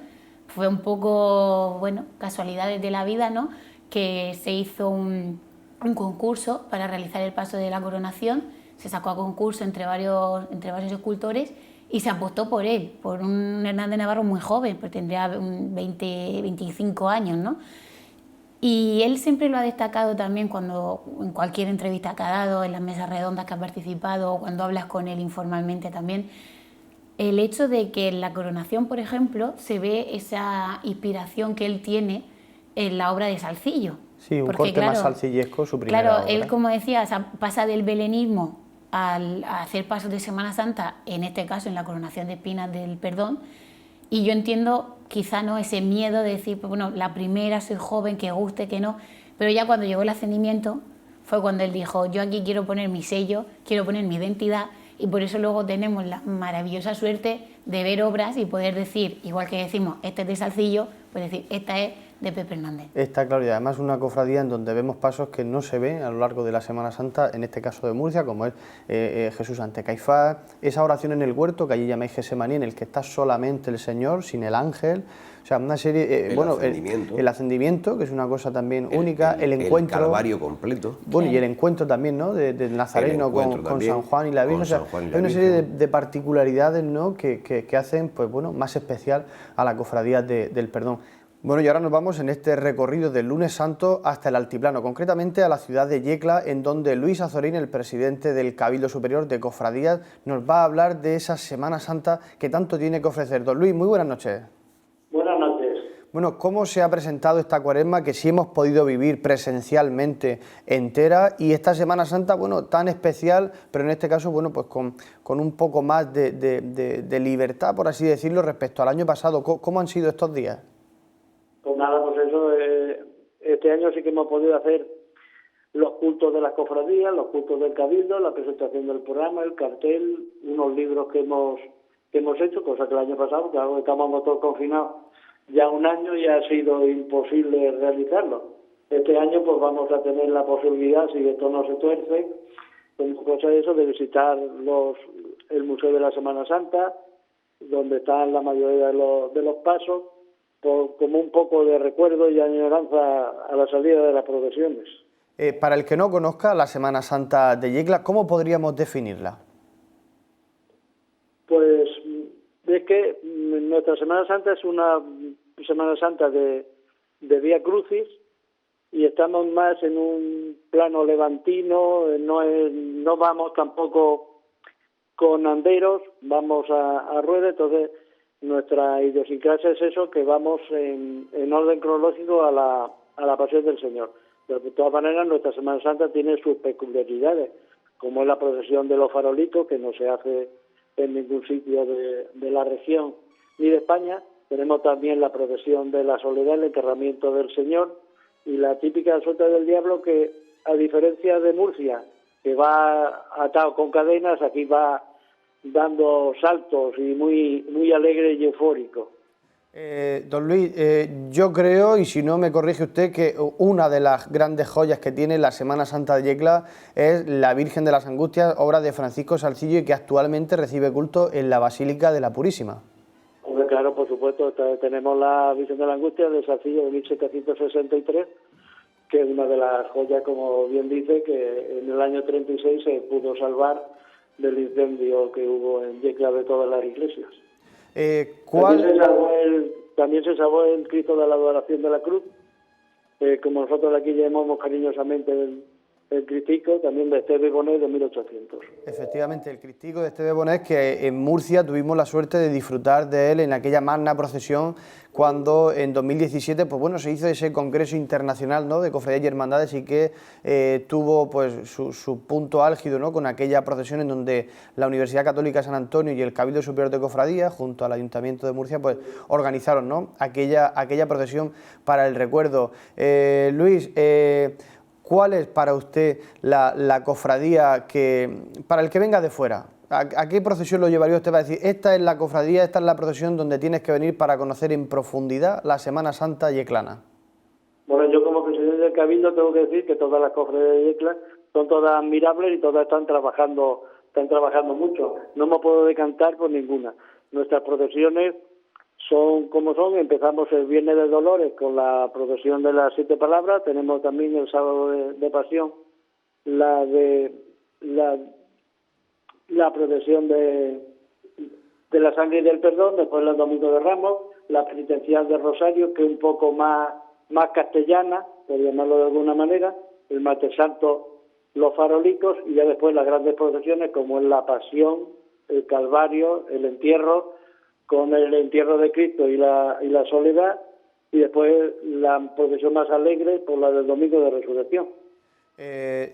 Fue un poco, casualidades de la vida, ¿no?, que se hizo un concurso para realizar el paso de la coronación, se sacó a concurso entre varios escultores y se apostó por él, por un Hernández Navarro muy joven, pues tendría 25 años, ¿no? Y él siempre lo ha destacado también en cualquier entrevista que ha dado, en las mesas redondas que ha participado, o cuando hablas con él informalmente también, el hecho de que en la coronación, por ejemplo, se ve esa inspiración que él tiene en la obra de Salcillo. Sí, un corte más salcillesco, su primera obra. Él, como decía, pasa del belenismo a hacer pasos de Semana Santa, en este caso en la coronación de espinas del Perdón, y yo entiendo quizá no ese miedo de decir, pues, la primera, soy joven, que guste, que no, pero ya cuando llegó el ascendimiento fue cuando él dijo, yo aquí quiero poner mi sello, quiero poner mi identidad, y por eso luego tenemos la maravillosa suerte de ver obras y poder decir, igual que decimos, este es de Salcillo, pues decir, esta es de Pepe Hernández. Está claro, y además una cofradía en donde vemos pasos que no se ven a lo largo de la Semana Santa, en este caso de Murcia, como es Jesús ante Caifás, esa oración en el huerto que allí llamáis Gesemaní, en el que está solamente el Señor, sin el ángel, o sea, una serie... el ascendimiento, que es una cosa también única, el encuentro... El Calvario completo. Bueno, y el encuentro también, ¿no?, del Nazareno con San Juan y la Virgen, o sea, hay una serie de particularidades, ¿no?, que hacen, pues bueno, más especial a la cofradía del Perdón. Bueno, y ahora nos vamos en este recorrido del Lunes Santo hasta el Altiplano, concretamente a la ciudad de Yecla, en donde Luis Azorín, el presidente del Cabildo Superior de Cofradías, nos va a hablar de esa Semana Santa que tanto tiene que ofrecer. Don Luis, muy buenas noches. Buenas noches. Bueno, ¿cómo se ha presentado esta cuaresma que sí hemos podido vivir presencialmente entera y esta Semana Santa, bueno, tan especial, pero en este caso, bueno, pues con un poco más de libertad, por así decirlo, respecto al año pasado? ¿Cómo han sido estos días? Pues nada, pues eso, este año sí que hemos podido hacer los cultos de las cofradías, los cultos del Cabildo, la presentación del programa, el cartel, unos libros que hemos hecho, cosa que el año pasado, claro, estábamos todos confinados ya un año y ha sido imposible realizarlo. Este año pues vamos a tener la posibilidad, si esto no se tuerce, como cosa de eso, de visitar el Museo de la Semana Santa, donde están la mayoría de los pasos, como un poco de recuerdo y añoranza a la salida de las procesiones. Para el que no conozca la Semana Santa de Yecla, ¿cómo podríamos definirla? Pues es que nuestra Semana Santa es una Semana Santa de Vía Crucis, y estamos más en un plano levantino, no vamos tampoco con anderos, vamos a rueda, entonces nuestra idiosincrasia es eso, que vamos en orden cronológico a la Pasión del Señor. Pero de todas maneras nuestra Semana Santa tiene sus peculiaridades, como es la procesión de los farolitos, que no se hace en ningún sitio de la región ni de España. Tenemos también la procesión de la Soledad, el enterramiento del Señor, y la típica suelta del diablo, que a diferencia de Murcia, que va atado con cadenas, aquí va dando saltos y muy alegre y eufórico. Don Luis, yo creo, y si no me corrige usted, que una de las grandes joyas que tiene la Semana Santa de Yecla es la Virgen de las Angustias, obra de Francisco Salzillo, y que actualmente recibe culto en la Basílica de la Purísima. Hombre, claro, por supuesto, tenemos la Virgen de la Angustia de Salzillo de 1763, que es una de las joyas, como bien dice, que en el año 36 se pudo salvar del incendio que hubo en Yecla de todas las iglesias. También se salvó el Cristo de la Adoración de la Cruz, como nosotros aquí llamamos cariñosamente el Cristico, también de Esteve Bonet de 1800. Efectivamente, el Cristico de Esteve Bonet, que en Murcia tuvimos la suerte de disfrutar de él en aquella magna procesión, cuando en 2017 pues bueno, se hizo ese congreso internacional, ¿no?, de cofradías y hermandades, y que tuvo pues su punto álgido, ¿no?, con aquella procesión en donde la Universidad Católica de San Antonio y el Cabildo Superior de Cofradías, junto al Ayuntamiento de Murcia, pues organizaron, ¿no?, aquella procesión para el recuerdo. Luis, ¿cuál es para usted la cofradía para el que venga de fuera? ¿A qué procesión lo llevaría usted para decir, esta es la cofradía, esta es la procesión donde tienes que venir para conocer en profundidad la Semana Santa yeclana? Bueno, yo como presidente del Cabildo tengo que decir que todas las cofradías de Yecla son todas admirables y todas están trabajando mucho. No me puedo decantar por ninguna. Nuestras procesiones son como son. Empezamos el Viernes de Dolores con la procesión de las 7 palabras. Tenemos también el Sábado de Pasión la procesión de la Sangre y del Perdón. Después el Domingo de Ramos, la Penitencial del Rosario, que es un poco más castellana, por llamarlo de alguna manera. El Martes Santo, los Farolicos, y ya después las grandes procesiones como es la Pasión, el Calvario, el Entierro, con el entierro de Cristo y la Soledad, y después la procesión más alegre por la del Domingo de Resurrección.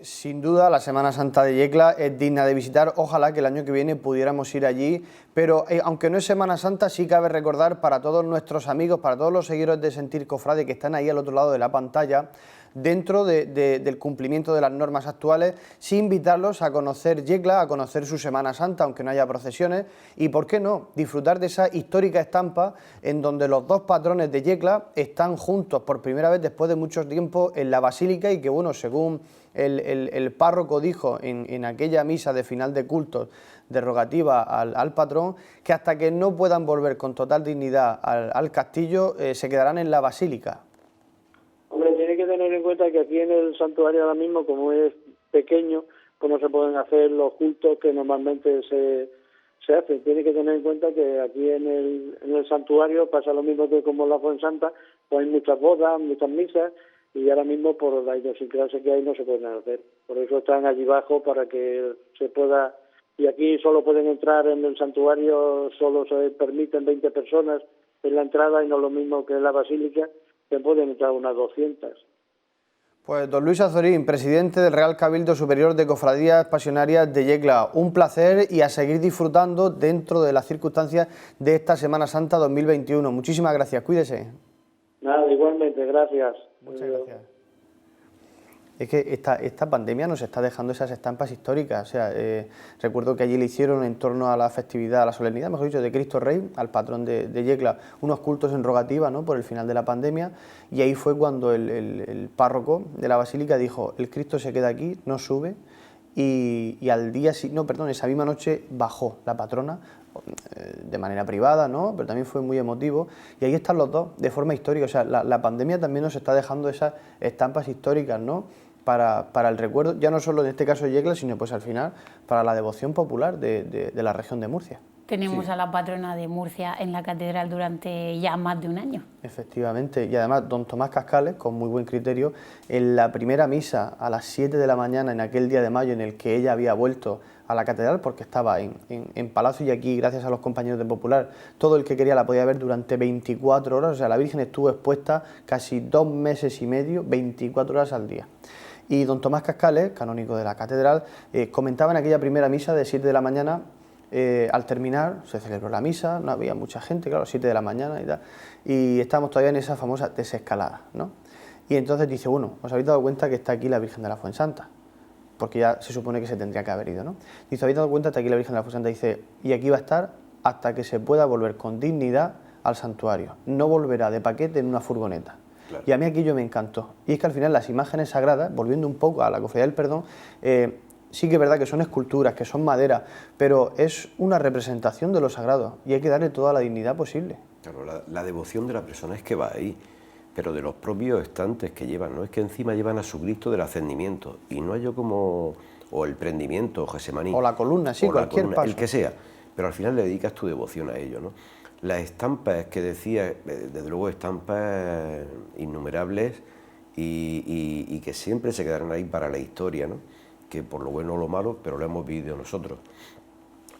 Sin duda la Semana Santa de Yecla es digna de visitar. Ojalá que el año que viene pudiéramos ir allí, pero aunque no es Semana Santa, sí cabe recordar para todos nuestros amigos, para todos los seguidores de Sentir Cofrade que están ahí al otro lado de la pantalla, dentro del cumplimiento de las normas actuales, sí invitarlos a conocer Yecla, a conocer su Semana Santa, aunque no haya procesiones, y por qué no, disfrutar de esa histórica estampa en donde los dos patrones de Yecla están juntos por primera vez después de mucho tiempo en la Basílica, y que bueno, según el párroco dijo en aquella misa de final de cultos derogativa al patrón, que hasta que no puedan volver con total dignidad al castillo, se quedarán en la Basílica. Hombre, tiene que tener en cuenta que aquí en el santuario ahora mismo, como es pequeño, pues no se pueden hacer los cultos que normalmente se hacen. Tiene que tener en cuenta que aquí en el santuario pasa lo mismo que como en la Fuensanta, pues hay muchas bodas, muchas misas, y ahora mismo por la idiosincrasia que hay no se pueden hacer. Por eso están allí abajo para que se pueda, y aquí solo pueden entrar en el santuario, solo se permiten 20 personas en la entrada, y no lo mismo que en la Basílica, que pueden entrar unas 200. Pues don Luis Azorín, presidente del Real Cabildo Superior de Cofradías Pasionarias de Yecla, un placer, y a seguir disfrutando dentro de las circunstancias de esta Semana Santa 2021. Muchísimas gracias, cuídese. Nada, igualmente, gracias. Muchas gracias. Es que esta pandemia nos está dejando esas estampas históricas. O sea, recuerdo que allí le hicieron en torno a la festividad, a la solemnidad, mejor dicho, de Cristo Rey, al patrón de Yecla, unos cultos en rogativa, ¿no?, por el final de la pandemia, y ahí fue cuando el párroco de la Basílica dijo, el Cristo se queda aquí, no sube, y al día, esa misma noche bajó la patrona, de manera privada, ¿no?, pero también fue muy emotivo, y ahí están los dos, de forma histórica. O sea, la pandemia también nos está dejando esas estampas históricas, ¿no?, para el recuerdo, ya no solo en este caso de Yecla, sino pues al final para la devoción popular de la región de Murcia. tenemos Sí. a la patrona de Murcia en la catedral durante ya más de un año. Efectivamente, y además don Tomás Cascales, con muy buen criterio, en la primera misa a las 7 de la mañana, en aquel día de mayo en el que ella había vuelto a la catedral, porque estaba en Palacio, y aquí, gracias a los compañeros de Popular, todo el que quería la podía ver durante 24 horas, o sea, la Virgen estuvo expuesta casi 2 meses y medio, 24 horas al día. Y don Tomás Cascales, canónigo de la catedral, comentaba en aquella primera misa de 7 de la mañana, al terminar se celebró la misa, no había mucha gente, claro, 7 de la mañana y tal, y estábamos todavía en esa famosa desescalada, ¿no? Y entonces dice, bueno, os habéis dado cuenta que está aquí la Virgen de la Fuensanta, porque ya se supone que se tendría que haber ido, ¿no? Dice, habéis dado cuenta que está aquí la Virgen de la Fuensanta, dice, y aquí va a estar hasta que se pueda volver con dignidad al santuario, no volverá de paquete en una furgoneta. Claro. Y a mí aquello me encantó, y es que al final las imágenes sagradas, volviendo un poco a la Cofradía del Perdón, sí que es verdad que son esculturas, que son madera, pero es una representación de lo sagrado y hay que darle toda la dignidad posible. Claro, la devoción de la persona es que va ahí, pero de los propios estantes que llevan, ¿no? Es que encima llevan a su Cristo del ascendimiento y no hay yo como, o el prendimiento, o Gesemaní. O la columna, sí, o cualquier paso. el que sea, pero al final le dedicas tu devoción a ello, ¿no? Las estampas que decía, desde luego estampas innumerables y que siempre se quedarán ahí para la historia, ¿no? Que por lo bueno o lo malo, pero lo hemos vivido nosotros.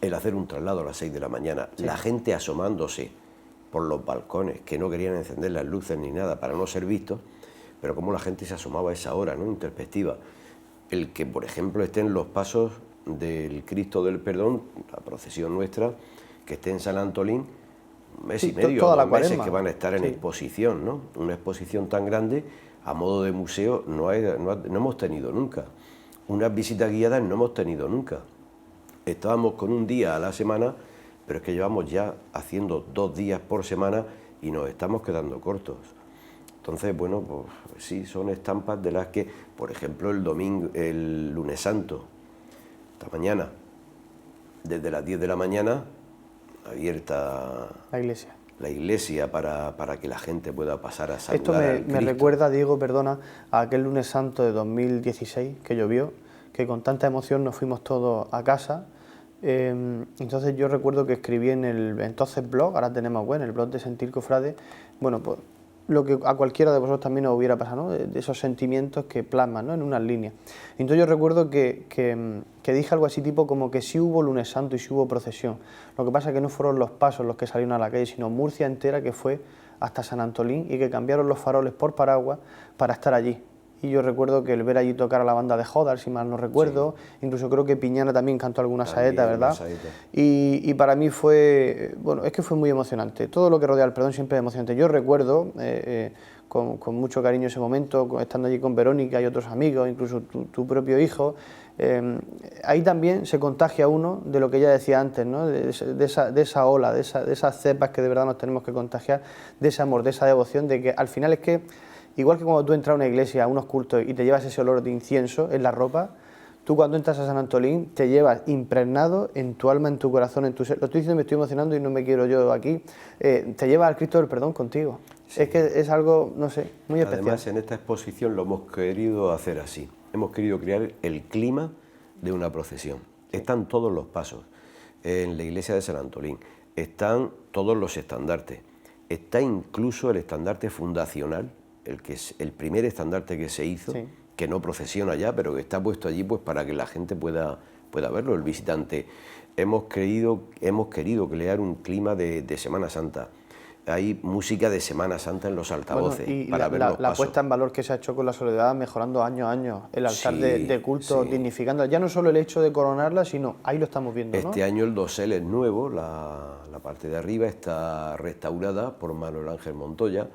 El hacer un traslado a las 6 de la mañana, sí. La gente asomándose por los balcones, que no querían encender las luces ni nada para no ser vistos, pero como la gente se asomaba a esa hora, ¿no? Introspectiva. El que, por ejemplo, estén los pasos del Cristo del Perdón, la procesión nuestra, que esté en San Antolín, un mes y medio, toda 2 meses cuaresma, que van a estar en exposición, ¿no? Una exposición tan grande, a modo de museo, no hemos tenido nunca. Unas visitas guiadas no hemos tenido nunca. Estábamos con un día a la semana, pero es que llevamos ya haciendo 2 días por semana y nos estamos quedando cortos. Entonces, bueno, pues sí, son estampas de las que, por ejemplo, el lunes santo, esta mañana, desde las 10 de la mañana, abierta la iglesia para que la gente pueda pasar a saludar al Cristo. Me recuerda, Diego, perdona, a aquel lunes santo de 2016 que llovió, que con tanta emoción nos fuimos todos a casa. Entonces yo recuerdo que escribí en el entonces blog, ahora tenemos web, en el blog de Sentir Cofrade, bueno, pues lo que a cualquiera de vosotros también os hubiera pasado, ¿no? De esos sentimientos que plasman, ¿no? En unas líneas. Entonces yo recuerdo que dije algo así tipo como que sí hubo lunes santo y sí hubo procesión. Lo que pasa es que no fueron los pasos los que salieron a la calle, sino Murcia entera, que fue hasta San Antolín y que cambiaron los faroles por paraguas para estar allí. Y yo recuerdo que el ver allí tocar a la banda de Jodar, si mal no recuerdo, sí. Incluso creo que Piñana también cantó alguna saeta, ¿verdad? Y para mí fue, bueno, es que fue muy emocionante. Todo lo que rodea al perdón siempre es emocionante. Yo recuerdo con mucho cariño ese momento, estando allí con Verónica y otros amigos, incluso tu propio hijo. Ahí también se contagia uno de lo que ella decía antes, ¿no? de esa ola, de esas cepas que de verdad nos tenemos que contagiar, de ese amor, de esa devoción, de que al final es que igual que cuando tú entras a una iglesia, a unos cultos y te llevas ese olor de incienso en la ropa, tú cuando entras a San Antolín te llevas impregnado en tu alma, en tu corazón, en tu ser. Lo estoy diciendo, me estoy emocionando y no me quiero yo aquí. Te llevas al Cristo del Perdón contigo. Sí. Es que es algo, no sé, muy especial. Además, en esta exposición lo hemos querido hacer así. Hemos querido crear el clima de una procesión. Sí. Están todos los pasos en la iglesia de San Antolín. Están todos los estandartes. Está incluso el estandarte fundacional, el que es el primer estandarte que se hizo, sí. Que no procesiona ya, pero que está puesto allí pues para que la gente pueda verlo, el visitante. Hemos querido crear un clima de Semana Santa. Hay música de Semana Santa en los altavoces, bueno, y para ver los la pasos. puesta en valor que se ha hecho con la Soledad, mejorando año a año el altar de culto, sí. Dignificando, ya no solo el hecho de coronarla, sino ahí lo estamos viendo, ¿no? Este año el dosel es nuevo, la parte de arriba está restaurada por Manuel Ángel Montoya,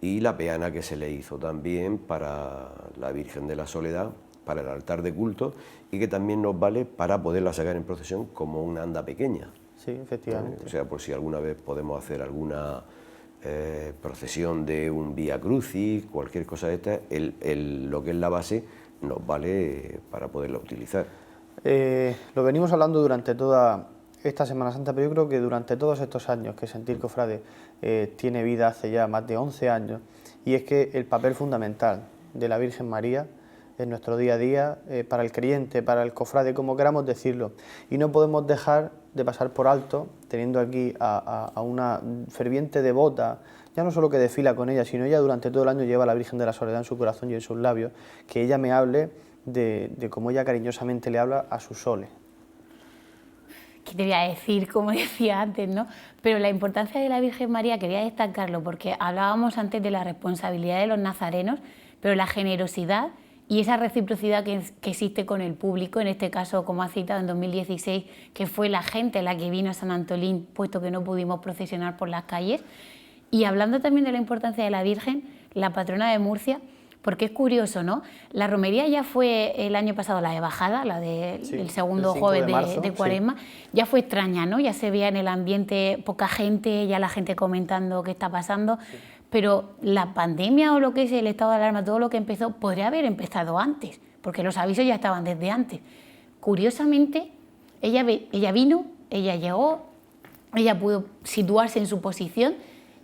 y la peana que se le hizo también para la Virgen de la Soledad, para el altar de culto, y que también nos vale para poderla sacar en procesión como una anda pequeña. Sí, efectivamente. O sea, por si alguna vez podemos hacer alguna procesión de un Vía Crucis, cualquier cosa de esta, lo que es la base nos vale para poderla utilizar. Lo venimos hablando durante toda esta Semana Santa, pero yo creo que durante todos estos años que Sentir Cofrade tiene vida, hace ya más de 11 años, y es que el papel fundamental de la Virgen María en nuestro día a día, para el creyente, para el cofrade, como queramos decirlo. Y no podemos dejar de pasar por alto, teniendo aquí a una ferviente devota, ya no solo que desfila con ella, sino ella durante todo el año lleva a la Virgen de la Soledad en su corazón y en sus labios, que ella me hable de cómo ella cariñosamente le habla a su Sole. ¿Qué te voy a decir? Como decía antes, ¿no? Pero la importancia de la Virgen María quería destacarlo porque hablábamos antes de la responsabilidad de los nazarenos, pero la generosidad y esa reciprocidad que existe con el público, en este caso, como ha citado en 2016, que fue la gente la que vino a San Antolín, puesto que no pudimos procesionar por las calles. Y hablando también de la importancia de la Virgen, la patrona de Murcia, porque es curioso, ¿no? La romería ya fue el año pasado la de bajada, la del segundo jueves de Cuaresma, ya fue extraña, ¿no? Ya se veía en el ambiente poca gente, ya la gente comentando qué está pasando, pero la pandemia o lo que es el estado de alarma, todo lo que empezó, podría haber empezado antes, porque los avisos ya estaban desde antes. Curiosamente, ella vino, ella llegó, ella pudo situarse en su posición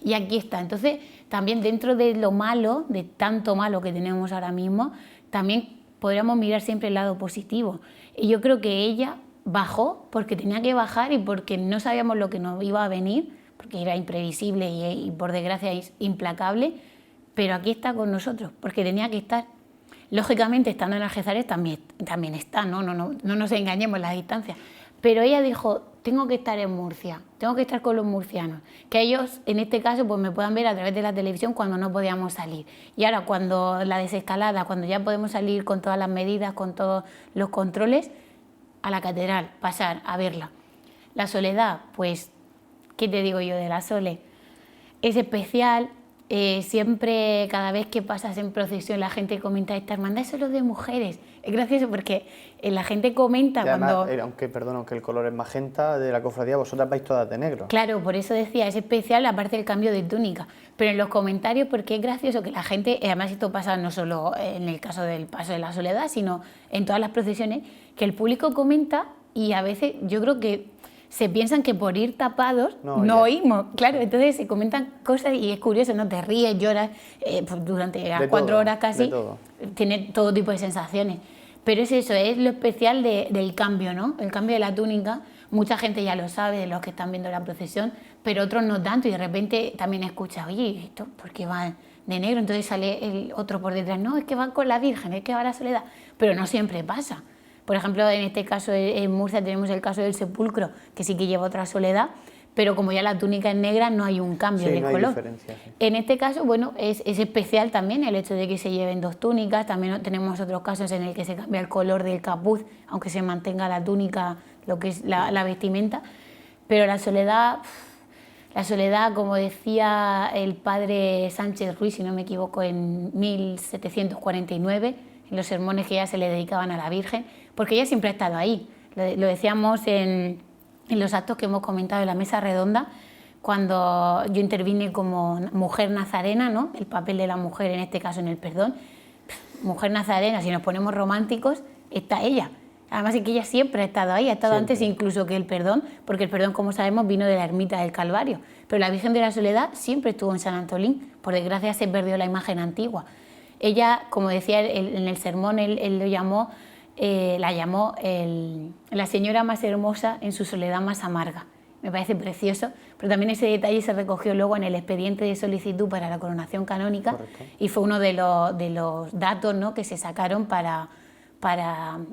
y aquí está. Entonces, también dentro de lo malo, de tanto malo que tenemos ahora mismo, también podríamos mirar siempre el lado positivo. Y yo creo que ella bajó porque tenía que bajar y porque no sabíamos lo que nos iba a venir, porque era imprevisible y por desgracia es implacable, pero aquí está con nosotros, porque tenía que estar. Lógicamente, estando en Algeciras también está, no nos engañemos las distancias, pero ella dijo, tengo que estar en Murcia, tengo que estar con los murcianos, que ellos en este caso pues me puedan ver a través de la televisión cuando no podíamos salir. Y ahora cuando la desescalada, cuando ya podemos salir con todas las medidas, con todos los controles, a la catedral, pasar a verla. La Soledad, pues, ¿qué te digo yo de la Sole? Es especial. Siempre, cada vez que pasas en procesión, la gente comenta, esta hermandad es solo de mujeres. Es gracioso porque la gente comenta además, cuando... aunque el color es magenta de la cofradía, vosotras vais todas de negro. Claro, por eso decía, es especial aparte del cambio de túnica. Pero en los comentarios, porque es gracioso que la gente, además esto pasa no solo en el caso del Paso de la Soledad, sino en todas las procesiones, que el público comenta y a veces yo creo que se piensan que por ir tapados no oímos. Claro, entonces se comentan cosas y es curioso, ¿no? Te ríes, lloras, pues durante las 4 horas casi, tiene todo tipo de sensaciones. Pero es eso, es lo especial del cambio, ¿no? El cambio de la túnica, mucha gente ya lo sabe, de los que están viendo la procesión, pero otros no tanto y de repente también escucha, oye, ¿esto por qué van de negro? Entonces sale el otro por detrás, no, es que van con la Virgen, es que va a la Soledad, pero no siempre pasa. Por ejemplo, en este caso en Murcia tenemos el caso del sepulcro, que sí que lleva otra Soledad, pero como ya la túnica es negra no hay un cambio de color. Diferencia, sí. En este caso, bueno, es especial también el hecho de que se lleven 2 túnicas, también tenemos otros casos en el que se cambia el color del capuz, aunque se mantenga la túnica, lo que es la vestimenta, pero la Soledad, como decía el padre Sánchez Ruiz, si no me equivoco, en 1749, en los sermones que ya se le dedicaban a la Virgen, porque ella siempre ha estado ahí. Lo decíamos en los actos que hemos comentado en la mesa redonda, cuando yo intervine como mujer nazarena, ¿no? El papel de la mujer en este caso en el perdón. Mujer nazarena, si nos ponemos románticos, está ella. Además es que ella siempre ha estado ahí, ha estado antes incluso que el perdón, porque el perdón, como sabemos, vino de la ermita del Calvario. Pero la Virgen de la Soledad siempre estuvo en San Antolín, por desgracia se perdió la imagen antigua. Ella, como decía en el sermón, él lo llamó, la llamó la señora más hermosa en su soledad más amarga. Me parece precioso, pero también ese detalle se recogió luego en el expediente de solicitud para la coronación canónica. Correcto. Y fue uno de los datos, ¿no?, que se sacaron para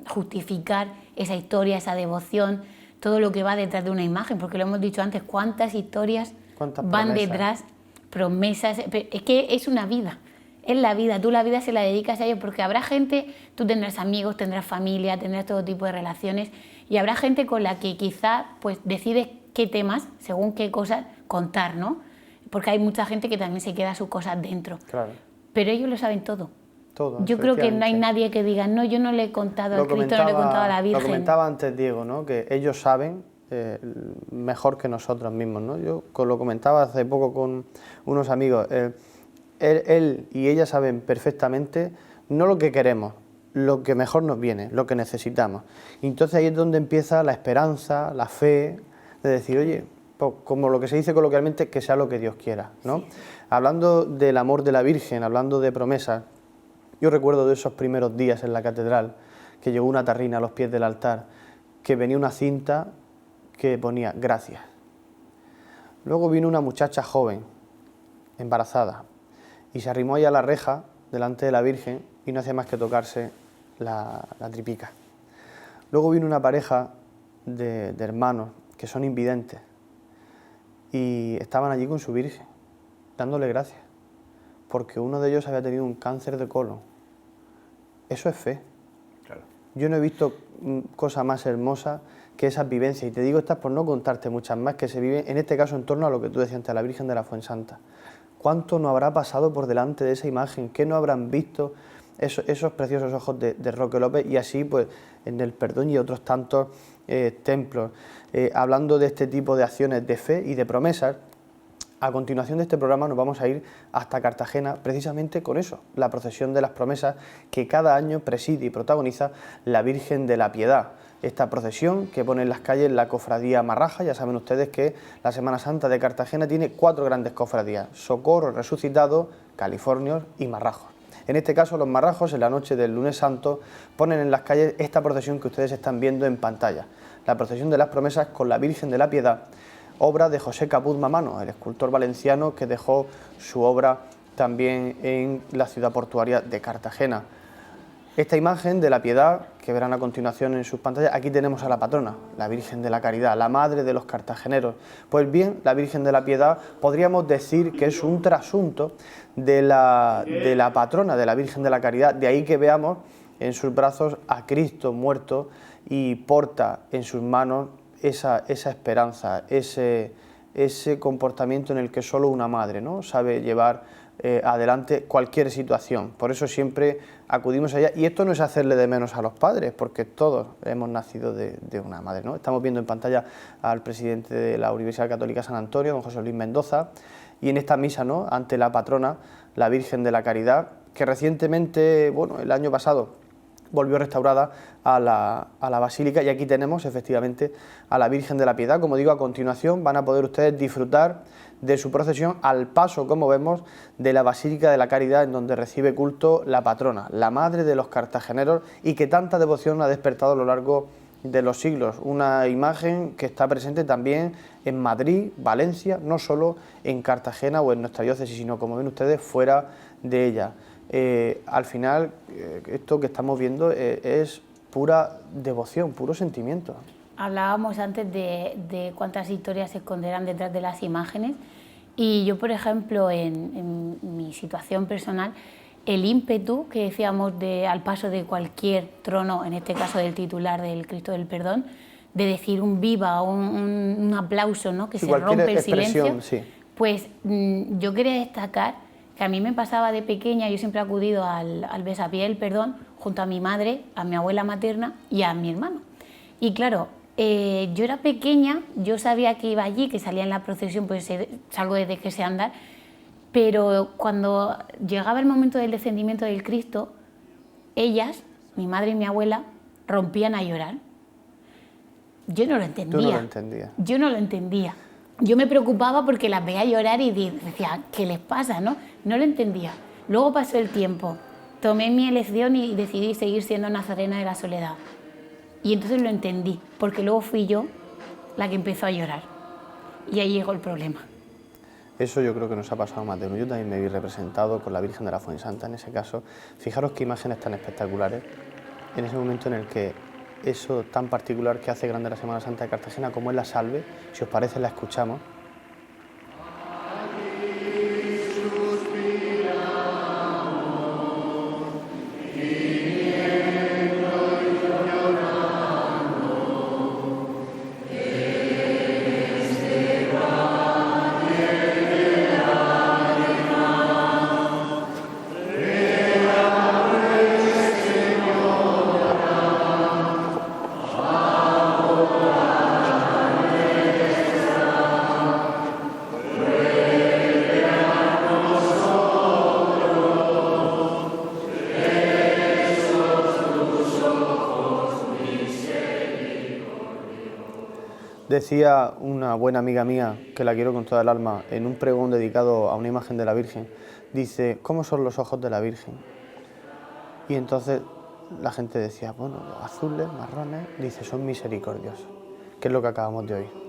justificar esa historia, esa devoción, todo lo que va detrás de una imagen, porque lo hemos dicho antes, cuántas historias van detrás, promesas, es que es una vida. Es la vida, tú la vida se la dedicas a ellos porque habrá gente, tú tendrás amigos, tendrás familia, tendrás todo tipo de relaciones y habrá gente con la que quizá pues decides qué temas, según qué cosas contar, ¿no? Porque hay mucha gente que también se queda sus cosas dentro. Claro. Pero ellos lo saben todo. Todo. Yo creo que no hay nadie que diga, no, yo no le he contado al Cristo, no le he contado a la Virgen. Lo comentaba antes Diego, ¿no?, que ellos saben mejor que nosotros mismos, ¿no? Yo lo comentaba hace poco con unos amigos. Él y ella saben perfectamente no lo que queremos, lo que mejor nos viene, lo que necesitamos. Y entonces ahí es donde empieza la esperanza, la fe, de decir, oye, pues, como lo que se dice coloquialmente, que sea lo que Dios quiera, ¿no? Sí. Hablando del amor de la Virgen, hablando de promesas, Yo recuerdo de esos primeros días en la catedral, que llegó una tarrina a los pies del altar, que venía una cinta que ponía gracias. Luego vino una muchacha joven, embarazada, y se arrimó ahí a la reja delante de la Virgen y no hacía más que tocarse la tripica. Luego vino una pareja de hermanos que son invidentes y estaban allí con su Virgen, dándole gracias, porque uno de ellos había tenido un cáncer de colon. Eso es fe. Claro. Yo no he visto cosa más hermosa que esas vivencias, y te digo estas por no contarte muchas más que se viven, en este caso en torno a lo que tú decías antes, a la Virgen de la Fuensanta. ¿Cuánto no habrá pasado por delante de esa imagen? ¿Qué no habrán visto esos preciosos ojos de Roque López? Y así, pues, en el Perdón y otros tantos templos. Hablando de este tipo de acciones de fe y de promesas, a continuación de este programa nos vamos a ir hasta Cartagena precisamente con eso, la procesión de las promesas que cada año preside y protagoniza la Virgen de la Piedad. Esta procesión que pone en las calles la cofradía Marraja. Ya saben ustedes que la Semana Santa de Cartagena tiene 4 grandes cofradías: Socorro, Resucitado, Californios y Marrajos. En este caso, los Marrajos, en la noche del lunes santo, ponen en las calles esta procesión que ustedes están viendo en pantalla, la procesión de las promesas con la Virgen de la Piedad, obra de José Caput Mamano, el escultor valenciano que dejó su obra también en la ciudad portuaria de Cartagena. Esta imagen de la Piedad, que verán a continuación en sus pantallas, aquí tenemos a la patrona, la Virgen de la Caridad, la madre de los cartageneros. Pues bien, la Virgen de la Piedad podríamos decir que es un trasunto de la patrona, de la Virgen de la Caridad, de ahí que veamos en sus brazos a Cristo muerto y porta en sus manos esa esperanza, ese comportamiento en el que solo una madre, ¿no?, sabe llevar adelante cualquier situación. Por eso siempre acudimos a ella, y esto no es hacerle de menos a los padres, porque todos hemos nacido de una madre, ¿no? Estamos viendo en pantalla al presidente de la Universidad Católica San Antonio, don José Luis Mendoza, y en esta misa, ¿no?, ante la patrona, la Virgen de la Caridad, que recientemente, bueno, el año pasado volvió restaurada a la Basílica, y aquí tenemos efectivamente a la Virgen de la Piedad. Como digo, a continuación van a poder ustedes disfrutar de su procesión al paso, como vemos, de la Basílica de la Caridad, en donde recibe culto la patrona, la madre de los cartageneros, y que tanta devoción ha despertado a lo largo de los siglos. Una imagen que está presente también en Madrid, Valencia, no solo en Cartagena o en nuestra diócesis, sino, como ven ustedes, fuera de ella. Al final, esto que estamos viendo es pura devoción, puro sentimiento. Hablábamos antes de cuántas historias se esconderán detrás de las imágenes, y yo, por ejemplo, en mi situación personal, el ímpetu que decíamos al paso de cualquier trono, en este caso del titular del Cristo del Perdón, de decir un viva, un aplauso, ¿no?, que sí, se rompe el silencio, sí. Pues yo quería destacar que a mí me pasaba de pequeña. Yo siempre he acudido al besapié del Perdón junto a mi madre, a mi abuela materna y a mi hermano. Y claro, yo era pequeña, yo sabía que iba allí, que salía en la procesión, pues salgo desde que sé andar, pero cuando llegaba el momento del descendimiento del Cristo, ellas, mi madre y mi abuela, rompían a llorar. Yo no lo entendía. Tú no lo entendías. Yo no lo entendía. Yo me preocupaba porque las veía llorar y decía, ¿qué les pasa?, ¿no? No lo entendía. Luego pasó el tiempo, tomé mi elección y decidí seguir siendo nazarena de la Soledad. Y entonces lo entendí, porque luego fui yo la que empezó a llorar. Y ahí llegó el problema. Eso yo creo que nos ha pasado más de uno. Yo también me vi representado con la Virgen de la Fuensanta en ese caso. Fijaros qué imágenes tan espectaculares en ese momento en el que eso tan particular que hace grande la Semana Santa de Cartagena, como es la salve. Si os parece, la escuchamos. Decía una buena amiga mía, que la quiero con toda el alma, en un pregón dedicado a una imagen de la Virgen, dice, ¿cómo son los ojos de la Virgen? Y entonces la gente decía, bueno, los azules, marrones, dice, son misericordiosos, que es lo que acabamos de oír.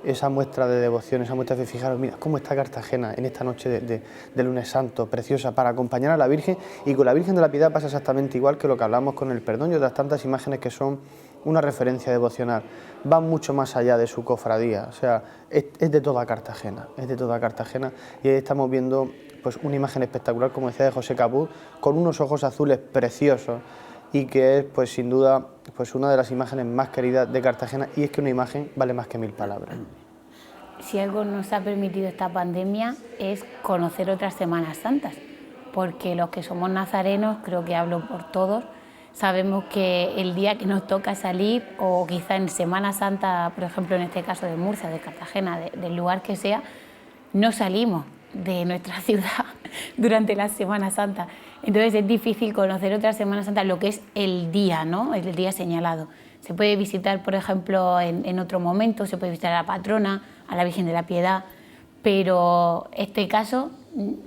Esa muestra de devoción, esa muestra de fijaros, mira cómo está Cartagena en esta noche de lunes santo, preciosa, para acompañar a la Virgen, y con la Virgen de la Piedad pasa exactamente igual que lo que hablamos con el perdón y otras tantas imágenes que son una referencia devocional, van mucho más allá de su cofradía, o sea, es de toda Cartagena, y ahí estamos viendo pues una imagen espectacular, como decía, de José Caput, con unos ojos azules preciosos, y que es pues sin duda pues una de las imágenes más queridas de Cartagena, y es que una imagen vale más que 1000 palabras. Si algo nos ha permitido esta pandemia es conocer otras Semanas Santas, porque los que somos nazarenos, creo que hablo por todos, sabemos que el día que nos toca salir, o quizá en Semana Santa, por ejemplo en este caso de Murcia, de Cartagena, del lugar que sea, no salimos de nuestra ciudad durante la Semana Santa. Entonces es difícil conocer otra Semana Santa, lo que es el día, ¿no? El día señalado. Se puede visitar, por ejemplo, en otro momento, se puede visitar a la patrona, a la Virgen de la Piedad, pero este caso,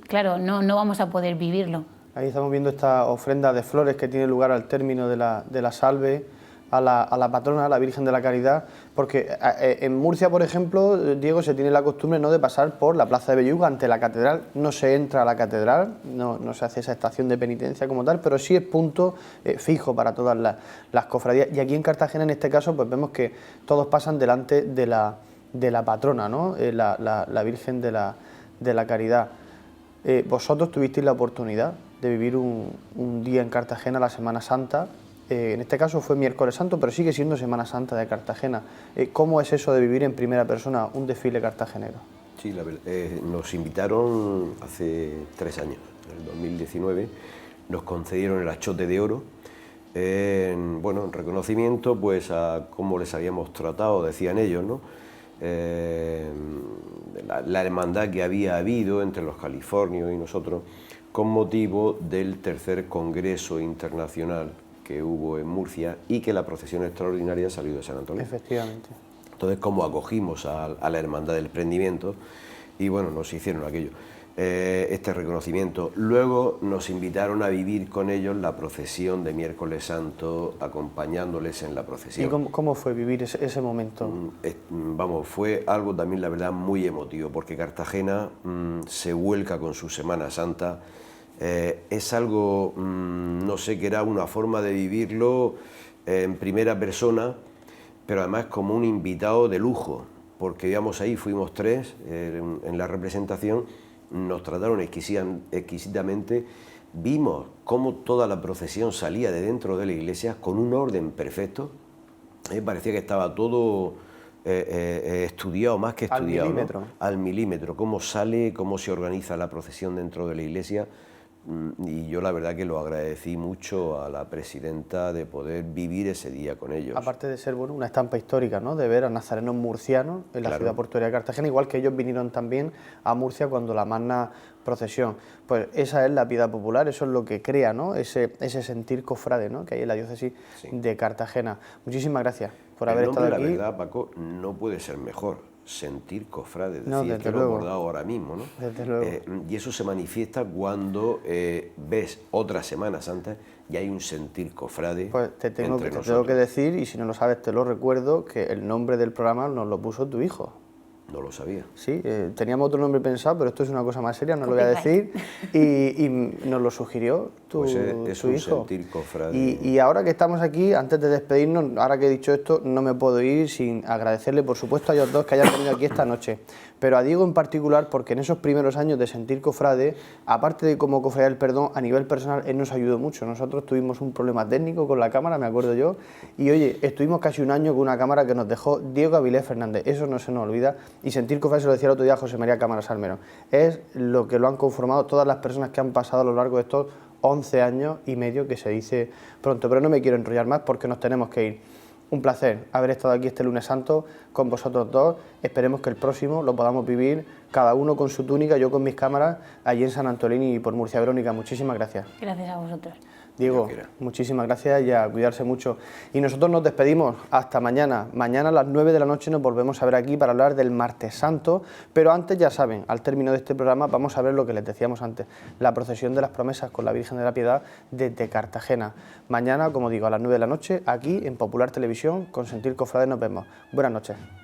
claro, no vamos a poder vivirlo. Ahí estamos viendo esta ofrenda de flores que tiene lugar al término de la salve a la patrona, a la Virgen de la Caridad, porque en Murcia, por ejemplo, Diego, se tiene la costumbre no de pasar por la Plaza de Belluga ante la catedral, no se entra a la catedral, no se hace esa estación de penitencia como tal, pero sí es punto fijo para todas las cofradías, y aquí en Cartagena en este caso pues vemos que todos pasan delante de la patrona, ¿no? La Virgen de la Caridad. Vosotros tuvisteis la oportunidad de vivir un día en Cartagena, la Semana Santa. En este caso fue miércoles santo, pero sigue siendo Semana Santa de Cartagena. ¿Cómo es eso de vivir en primera persona un desfile cartagenero? Sí, nos invitaron hace 3 años, en el 2019, nos concedieron el Achote de Oro, en reconocimiento pues a cómo les habíamos tratado, decían ellos, ¿no? La hermandad que había habido entre los californios y nosotros con motivo del tercer Congreso Internacional que hubo en Murcia y que la procesión extraordinaria salió de San Antonio. Efectivamente. Entonces, como acogimos a la Hermandad del Prendimiento y bueno, nos hicieron aquello, este reconocimiento. Luego nos invitaron a vivir con ellos la procesión de Miércoles Santo, acompañándoles en la procesión. ¿Y cómo fue vivir ese momento? Fue algo también, la verdad, muy emotivo, porque Cartagena se vuelca con su Semana Santa. Es algo, no sé, que era una forma de vivirlo en primera persona, pero además como un invitado de lujo, porque íbamos ahí, fuimos 3 en la representación, nos trataron exquisitamente, vimos cómo toda la procesión salía de dentro de la iglesia con un orden perfecto, parecía que estaba todo estudiado, más que estudiado, al milímetro, ¿no? Al milímetro, cómo sale, cómo se organiza la procesión dentro de la iglesia. Y yo la verdad que lo agradecí mucho a la presidenta de poder vivir ese día con ellos. Aparte de ser una estampa histórica, ¿no? De ver a nazarenos murcianos en la ciudad portuaria de Cartagena, igual que ellos vinieron también a Murcia cuando la magna procesión. Pues esa es la piedad popular, eso es lo que crea, ¿no? Ese sentir cofrade, ¿no? Que hay en la diócesis de Cartagena. Muchísimas gracias por haber estado aquí. La verdad, Paco, no puede ser mejor. Sentir cofrade, es que lo he abordado ahora mismo, ¿no? Desde luego. Y eso se manifiesta cuando ves otra Semana Santa y hay un sentir cofrade. Pues te tengo que decir, y si no lo sabes te lo recuerdo, que el nombre del programa nos lo puso tu hijo. No lo sabía. Sí, teníamos otro nombre pensado, pero esto es una cosa más seria, no lo voy a decir, y nos lo sugirió tu hijo. Sentir cofrade. Y ahora que estamos aquí, antes de despedirnos, ahora que he dicho esto, no me puedo ir sin agradecerle, por supuesto, a ellos dos que hayan venido aquí esta noche, pero a Diego en particular, porque en esos primeros años de sentir cofrade, aparte de como Cofradía del Perdón, a nivel personal, él nos ayudó mucho. Nosotros tuvimos un problema técnico con la cámara, me acuerdo yo, y oye, estuvimos casi un año con una cámara que nos dejó Diego Avilés Fernández, eso no se nos olvida. Y sentir cofrade, se lo decía el otro día a José María Cámara Salmerón, es lo que lo han conformado todas las personas que han pasado a lo largo de estos 11 años y medio, que se dice pronto, pero no me quiero enrollar más porque nos tenemos que ir. Un placer haber estado aquí este lunes santo con vosotros dos, esperemos que el próximo lo podamos vivir cada uno con su túnica, yo con mis cámaras, allí en San Antolín y por Murcia. Verónica, muchísimas gracias. Gracias a vosotros. Diego, muchísimas gracias y a cuidarse mucho. Y nosotros nos despedimos hasta mañana. Mañana a las 9 de la noche nos volvemos a ver aquí para hablar del Martes Santo, pero antes, ya saben, al término de este programa vamos a ver lo que les decíamos antes, la procesión de las promesas con la Virgen de la Piedad desde Cartagena. Mañana, como digo, a las 9 de la noche, aquí en Popular Televisión, con Sentir Cofrade nos vemos. Buenas noches.